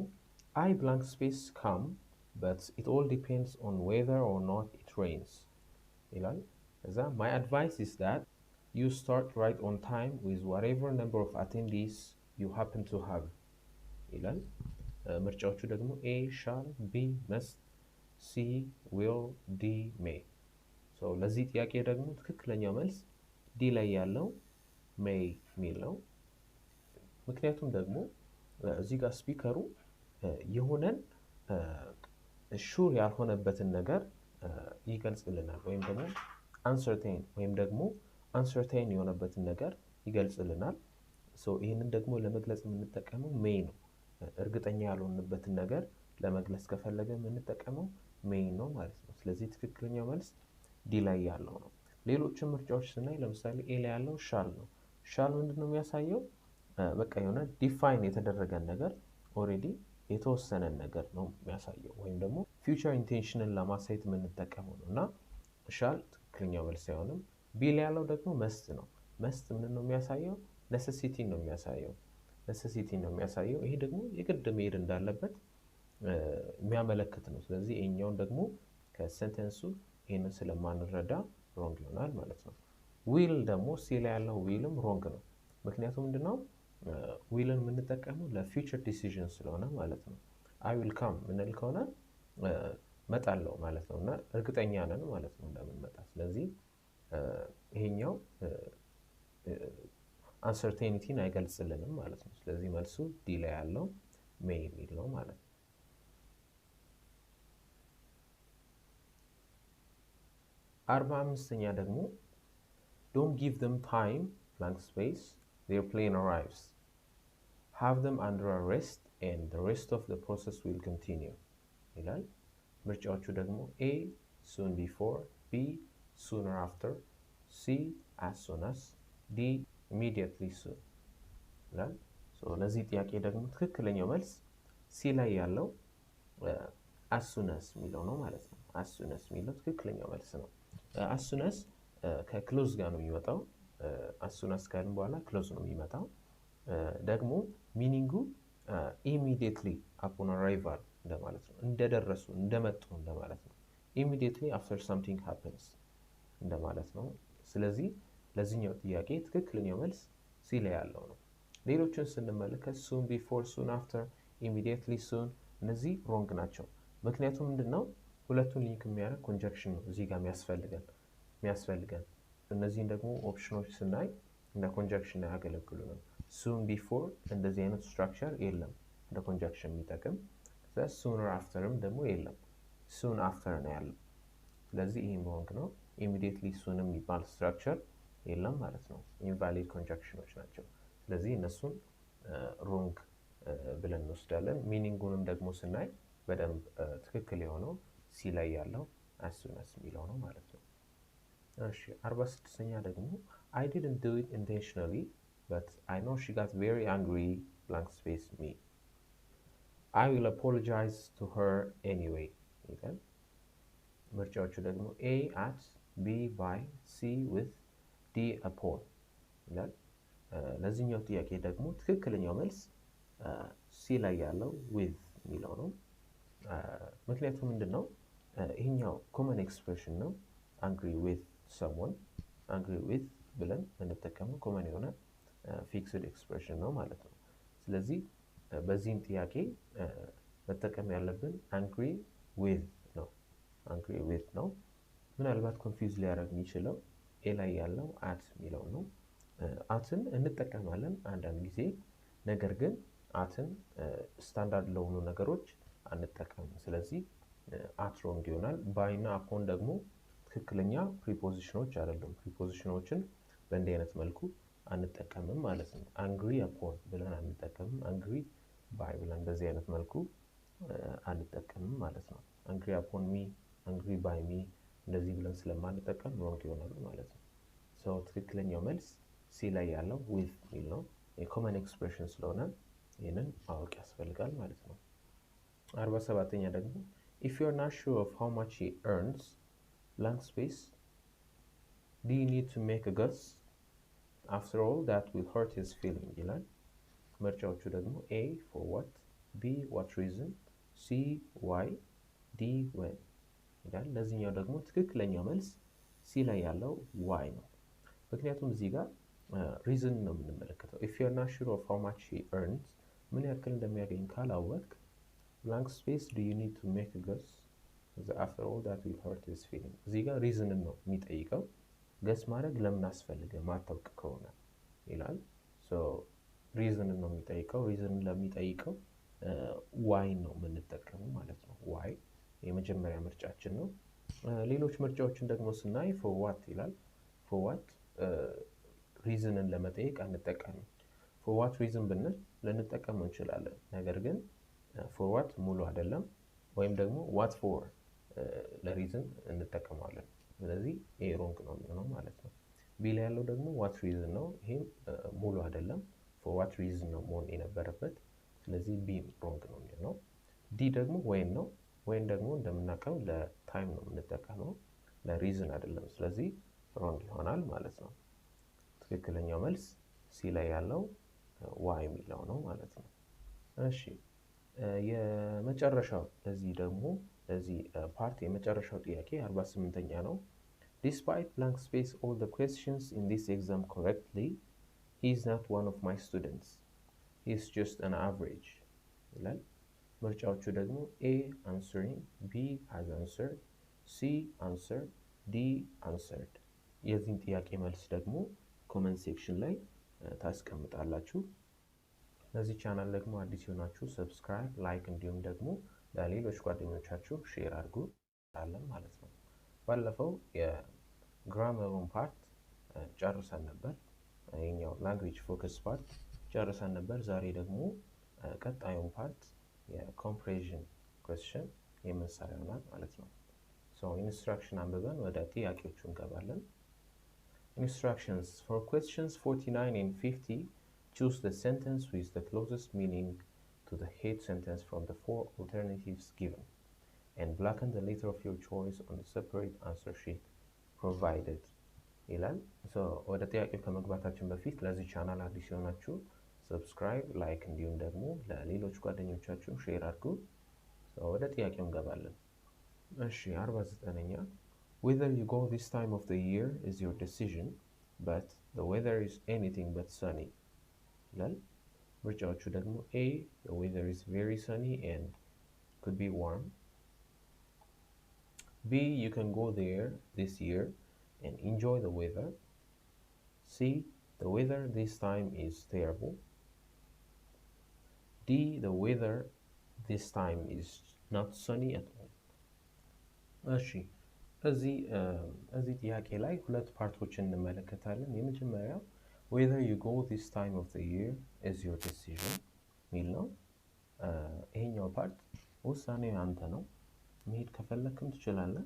I blank space come but it all depends on whether or not it rains ይላል። እዛ my advice is that you start right on time with whatever number of attendees you happen to have ይላል። ምርጫዎቹ ደግሞ A shall, B must, C will, D may። ለዚህ ጥያቄ ደግሞ ትክክለኛው መልስ ዲ ላይ ያለው ሜይ የሚል ነው። ምክንያቱም ደግሞ እዚህ ጋር ስፒከሩ የሆነን ሹር ያልሆነበትን ነገር ይገልጽልናል፣ ወይም ደግሞ አንሰርቴን የሆነበትን ነገር ይገልጽልናል። ይህንን ደግሞ ለመግለጽ የምንጠቀመው ሜይ ነው። እርግጠኛ ያልሆንበትን ነገር ለመግለጽ ከፈለገ የምንጠቀመው ሜይ ነው ማለት ነው። ስለዚህ ትክክለኛው መልስ ዲ ላይ ያለው ነው። ሌሎችን ምርጫዎች ስናይ ለምሳሌ ኤ ላይ ያለው ሻል ነው። ሻል ምንድነው የሚያሳየው? በቃ የሆነ ዲፋይን የተደረገን ነገር ኦሬዲ የተወሰነን ነገር ነው የሚያሳየው፣ ወይም ደግሞ ፊውቸር ኢንቴንሽንን ለማሳየት የምንጠቀመው ነው እና ሻል ትክክለኛው መልስ አይሆንም። ቢ ላይ ያለው ደግሞ መስት ነው። መስት ምንድን ነው የሚያሳየው? ነሰሲቲን ነው የሚያሳየው። ይሄ ደግሞ የግድ መሄድ እንዳለበት የሚያመለክት ነው። ስለዚህ ይሄኛውን ደግሞ ከሴንተንሱ ይህንን ስለማንረዳ ሮንግ ይሆናል ማለት ነው። ዊል ደግሞ ሲ ላይ ያለው ዊልም ሮንግ ነው። ምክንያቱም ምንድነው ዊልን የምንጠቀመው ለፊውቸር ዲሲዥን ስለሆነ ማለት ነው። አይ ዊል ካም ምንል ከሆነ መጣለው ማለት ነው እና እርግጠኛ ነን ማለት ነው እንደምንመጣ። ስለዚህ ይሄኛው አንሰርቴኒቲን አይገልጽልንም ማለት ነው። ስለዚህ መልሱ ዲ ላይ ያለው ሜይ የሚል ነው ማለት ነው። 45ኛ ደግሞ don't give them time blank space their plane arrives, have them under arrest and the rest of the process will continue ይላል። ምርጫዎቹ ደግሞ A soon before, B sooner after, C as soon as, D immediately soon ይላል። ለዚህ ጥያቄ ደግሞ ትክክለኛው መልስ ሲ ላይ ያለው as soon as የሚለው ነው ማለት ነው። as soon as የሚለው ትክክለኛው መልስ ነው። as soon as ከክሎዝ ጋር ነው የሚመጣው። as soon as ካልን በኋላ ክሎዝ ነው የሚመጣው። ደግሞ ሚኒንጉ ኢሚዲየትሊ አፖን አራይቫል እንደማለት ነው። እንደደረሱ እንደመጡ እንደማለት ነው። ኢሚዲየትሊ አፍተር ሳምቲንግ ሃፕንስ እንደማለት ነው። ስለዚህ ለዚህኛው ጥያቄ ትክክለኛው መልስ ሲ ላይ ያለው ነው። ሌሎችን ስንመለከት ሱን ቢፎር፣ ሱን አፍተር፣ ኢሚዲየትሊ፣ ሱን እነዚህ ሮንግ ናቸው። ምክንያቱም ምንድነው ሁለቱን ሊንክ የሚያደርግ ኮንጀክሽን ነው እዚህ ጋር የሚያስፈልገን። እነዚህን ደግሞ ኦፕሽኖች ስናይ እንደ ኮንጀክሽን አያገለግሉንም። ሱን ቢፎር እንደዚህ አይነት ስትራክቸር የለም እንደ ኮንጀክሽን የሚጠቅም። ሱነር አፍተርም ደግሞ የለም፣ ሱን አፍተር ነው ያለው። ስለዚህ ይህም ሮንግ ነው። ኢሚዲየትሊ ሱን የሚባል ስትራክቸር የለም ማለት ነው። ኢንቫሊድ ኮንጀክሽኖች ናቸው። ስለዚህ እነሱን ሮንግ ብለን እንወስዳለን። ሚኒንጉንም ደግሞ ስናይ በደንብ ትክክል የሆነው ሲ ላይ ያለው as soon as የሚለው ነው ማለት ነው። እሺ 46ኛ ደግሞ I didn't do it intentionally but I know she got very angry blank space me. I will apologize to her anyway ይላል። ምርጫዎቹ ደግሞ A at, B by, C with, D upon ይላል። ለዚህኛው ጥያቄ ደግሞ ትክክለኛው መልስ ሲ ላይ ያለው with የሚለው ነው። ምክንያቱም ምንድነው ይሄኛው ኮመን ኤክስፕሬሽን ነው። angry with someone angry with ብለን እንጠቀመው ኮመን የሆነ ፊክስድ ኤክስፕሬሽን ነው ማለት ነው። ስለዚህ በዚህም ጥያቄ መጠቀም ያለብን angry with ነው። angry with ነው። ምናልባት ኮንፊውዝ ሊያደርግ የሚችለው ኤ ላይ ያለው at የሚለው ነው። አትን እንጠቀማለን አንዳንድ ጊዜ፣ ነገር ግን አትን ስታንዳርድ ለሆኑ ነገሮች አንጠቀምም። ስለዚህ አት ሮንግ ይሆናል። ባይ እና አፖን ደግሞ ትክክለኛ ፕሪፖዚሽኖች አይደሉም። ፕሪፖዚሽኖችን በእንዲህ አይነት መልኩ አንጠቀምም ማለት ነው። አንግሪ አፖን ብለን አንጠቀምም። አንግሪ ባይ ብለን በዚህ አይነት መልኩ አንጠቀምም ማለት ነው። አንግሪ አፖን ሚ፣ አንግሪ ባይ ሚ እንደዚህ ብለን ስለማንጠቀም ሮንግ ይሆናሉ ማለት ነው። ሶ ትክክለኛው መልስ ሲ ላይ ያለው with የሚል ነው። የኮመን ኤክስፕሬሽን ስለሆነ ይህንን ማወቅ ያስፈልጋል ማለት ነው። 47ኛ ደግሞ if you're not sure of how much he earns blank space do you need to make a guess after all that will hurt his feeling ይላል። ምርጫዎቹ ደግሞ A for what, B what reason, C why, D when ይላል። ለዚህኛው ደግሞ ትክክለኛው መልስ ሲ ላይ ያለው why ነው። ምክንያቱም እዚህ ጋር ሪዝን ነው የምንመለከተው። if you're not sure of how much he earns ምን ያክል እንደሚያገኝ ካላወቅ blank space do you need to make a guess after all that will hurt his feeling እዚህ ጋር ሪዝንን ነው የሚጠይቀው። ገስ ማድረግ ለምን አስፈልገ ማታውቅ ከሆነ ይላል። ሶ ሪዝንን ነው የሚጠይቀው። ሪዝንን ለሚጠይቀው ዋይ ነው የምንጠቀመው ማለት ነው። ዋይ የመጀመሪያ ምርጫችን ነው። ሌሎች ምርጫዎችን ደግሞ ስናይ for what ይላል። for what ሪዝንን ለመጠየቅ አንጠቀምም። for what reason ብንል ልንጠቀመው እንችላለን። ነገር ግን for what ሙሉ አይደለም፣ ወይም ደግሞ what for ለሪዝን እንጠቀመዋለን። ስለዚህ ኤ ሮንግ ነው የሚሆነው ማለት ነው። ቢ ላይ ያለው ደግሞ what reason ነው። ይሄም ሙሉ አይደለም፣ for what reason ነው መሆን የነበረበት። ስለዚህ ቢ ሮንግ ነው የሚሆነው። ዲ ደግሞ ወይን ነው። ወይን ደግሞ እንደምናውቀው ለታይም ነው የምንጠቀመው፣ ለሪዝን አይደለም። ስለዚህ ሮንግ ይሆናል ማለት ነው። ትክክለኛው መልስ ሲ ላይ ያለው ዋይ የሚለው ነው ማለት ነው። እሺ የመጨረሻው ለዚህ ደግሞ ለዚህ ፓርት የመጨረሻው ጥያቄ 48ኛ ነው። Despite blank space all the questions in this exam correctly, he is not one of my students. He is just an average ይላል። ምርጫዎቹ ደግሞ A answering, B has answered, C answered, D answered። የዚህን ጥያቄ መልስ ደግሞ ኮመንት ሴክሽን ላይ ታስቀምጣላችሁ። ለዚህ ቻናል ደግሞ አዲስ የሆናችሁ ሰብስክራይብ፣ ላይክ እንዲሁም ደግሞ ለሌሎች ጓደኞቻችሁ ሼር አድርጉ አለን ማለት ነው። ባለፈው የግራመሩን ፓርት ጨርሰን ነበር። ይሄኛው ላንጉዌጅ ፎከስ ፓርት ጨርሰን ነበር። ዛሬ ደግሞ ቀጣዩን ፓርት የኮምፕሬዥን ኩዌስችን የምንሰራ ይሆናል ማለት ነው። ሶ ኢንስትራክሽን አንብበን ወደ ጥያቄዎቹ እንገባለን። Instructions for questions 49 and 50, choose the sentence with the closest meaning to the head sentence from the four alternatives given and blacken the letter of your choice on the separate answer sheet provided ይላል። ወደ ጥያቄው ከመግባታችን በፊት ለዚህ ቻናል አዲስ የሆናችሁ ሰብስክራይብ፣ ላይክ እንዲሁም ደግሞ ለሌሎች ጓደኞቻችሁ ሼር አድርጉ። ወደ ጥያቄው እንገባለን። እሺ 49ኛ whether you go this time of the year is your decision but the weather is anything but sunny ይላል። ምርጫዎቹ ደግሞ A the weather is very sunny and could be warm, B you can go there this year and enjoy the weather, C the weather this time is terrible, D the weather this time is not sunny at all. እሺ እዚህ ጥያቄ ላይ ሁለት ፓርቶችን እንመለከታለን። የመጀመሪያው whether you go this time of the year is your decision ሚል ነው። ይሄኛው ፓርት ውሳኔው ያንተ ነው። መሄድ ከፈለክም ትችላለህ፣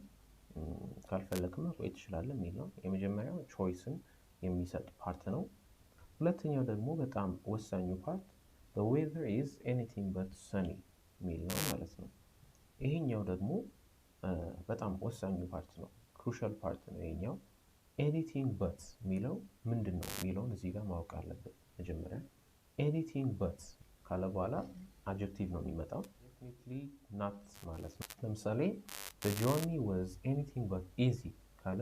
ካልፈለክም መቆየት ትችላለህ ሚል ነው። የመጀመሪያው ቾይስን የሚሰጥ ፓርት ነው። ሁለተኛው ደግሞ በጣም ወሳኙ ፓርት the weather is anything but sunny ሚል ነው ማለት ነው። ይሄኛው ደግሞ በጣም ወሳኙ ፓርት ነው፣ ክሩሻል ፓርት ነው ይሄኛው። ኤኒቲንግ በት የሚለው ምንድን ነው የሚለውን እዚህ ጋር ማወቅ አለብን። መጀመሪያ ኤኒቲንግ በት ካለ በኋላ አድጀክቲቭ ነው የሚመጣው። ዴፊኒትሊ ናት ማለት ነው። ለምሳሌ the journey was anything but easy ካለ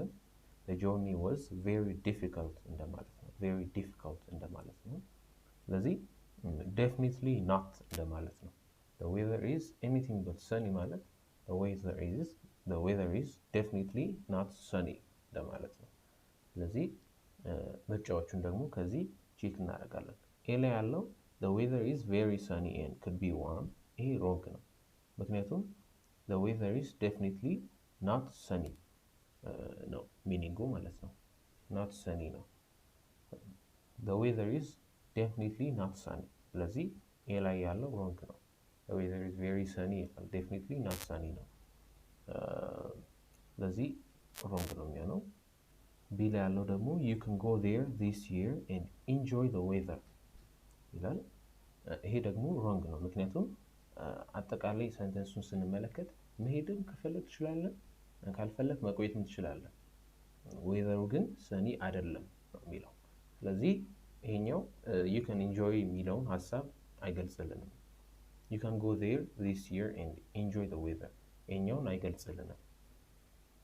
the journey was very difficult እንደማለት ነው። very difficult እንደማለት ነው። ስለዚህ definitely not እንደማለት ነው። the weather is anything but sunny ማለት the weather is definitely not sunny እንደማለት ነው። ስለዚህ ምርጫዎቹን ደግሞ ከዚህ ቼክ እናደርጋለን። ኤ ላይ ያለው the weather is very sunny and could be warm ይሄ ሮንግ ነው። ምክንያቱም the weather is definitely not sunny ነው ሚኒንጉ ማለት ነው። not sunny ነው። the weather is definitely not sunny ስለዚህ ኤ ላይ ያለው ሮንግ ነው። the weather is very sunny definitely not sunny ነው። ስለዚህ ሮንግ ነው የሚሆነው። ቢ ላይ ያለው ደግሞ you can go there this year and enjoy the weather ይላል። ይሄ ደግሞ ሮንግ ነው። ምክንያቱም አጠቃላይ ሰንተንሱን ስንመለከት መሄድም ከፈለግ ትችላለህ፣ ካልፈለግ መቆየትም ትችላለህ። ዌዘሩ ግን ሰኒ አይደለም ነው የሚለው። ስለዚህ ይሄኛው you can enjoy የሚለውን ሀሳብ አይገልጽልንም። you can go there this year and enjoy the weather ይሄኛውን አይገልጽልንም።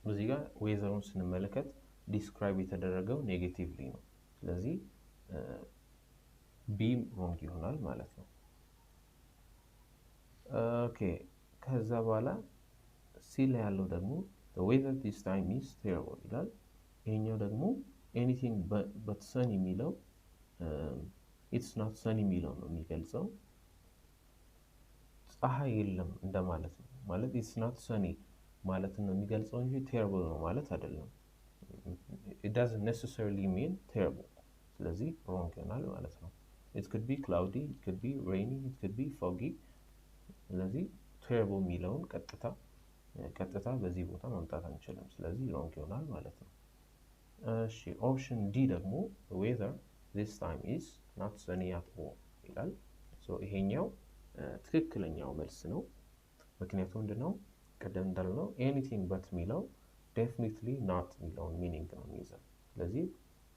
እዚህ ጋር ዌዘሩን ስንመለከት ዲስክራይብ የተደረገው ኔጌቲቭሊ ነው። ስለዚህ ቢ ሮንግ ይሆናል ማለት ነው። ኦኬ ከዛ በኋላ ሲ ላይ ያለው ደግሞ the weather this time is terrible ይላል። ይሄኛው ደግሞ anything but sunny የሚለው it's not sunny የሚለው ነው የሚገልጸው። ፀሐይ የለም እንደማለት ነው። ማለት it's not sunny ማለት ነው የሚገልጸው እንጂ terrible ነው ማለት አይደለም። it doesn't necessarily mean terrible። ስለዚህ ሮንግ ይሆናል ማለት ነው። it could be cloudy, it could be rainy, it could be foggy። ስለዚህ terrible የሚለውን ቀጥታ በዚህ ቦታ ማምጣት አንችልም። ስለዚህ ሮንግ ይሆናል ማለት ነው። እሺ ኦፕሽን ዲ ደግሞ the weather this time is not sunny at all ይላል። ይሄኛው ትክክለኛው መልስ ነው። ምክንያቱም ምንድነው ቀደም እንዳልነው anything but የሚለው definitely not የሚለውን ሚኒንግ ነው የሚይዘው። ስለዚህ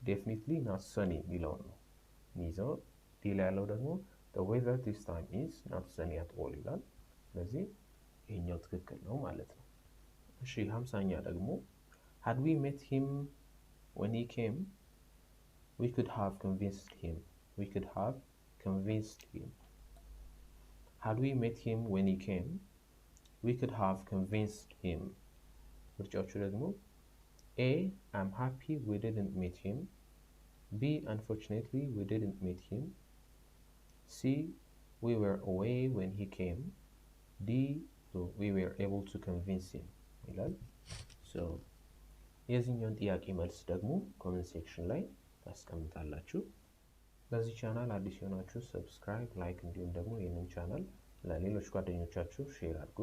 definitely not sunny የሚለውን ነው የሚይዘው። ዲ ላይ ያለው ደግሞ the weather this time is not sunny at all ይላል። ስለዚህ ይሄኛው ትክክል ነው ማለት ነው። እሺ 50ኛ ደግሞ had we met him when he came we could have convinced him had we met him when he came we could have convinced him ምርጫዎቹ ደግሞ A I'm happy we didn't meet him, B unfortunately we didn't meet him, C we were away when he came, D so we were able to convince him ይላል። የዚህኛውን ጥያቄ መልስ ደግሞ ኮሜንት ሴክሽን ላይ ታስቀምጣላችሁ። ለዚህ ቻናል አዲስ የሆናችሁ ሰብስክራይብ፣ ላይክ እንዲሁም ደግሞ ይህንን ቻናል ለሌሎች ጓደኞቻችሁ ሼር አድርጉ።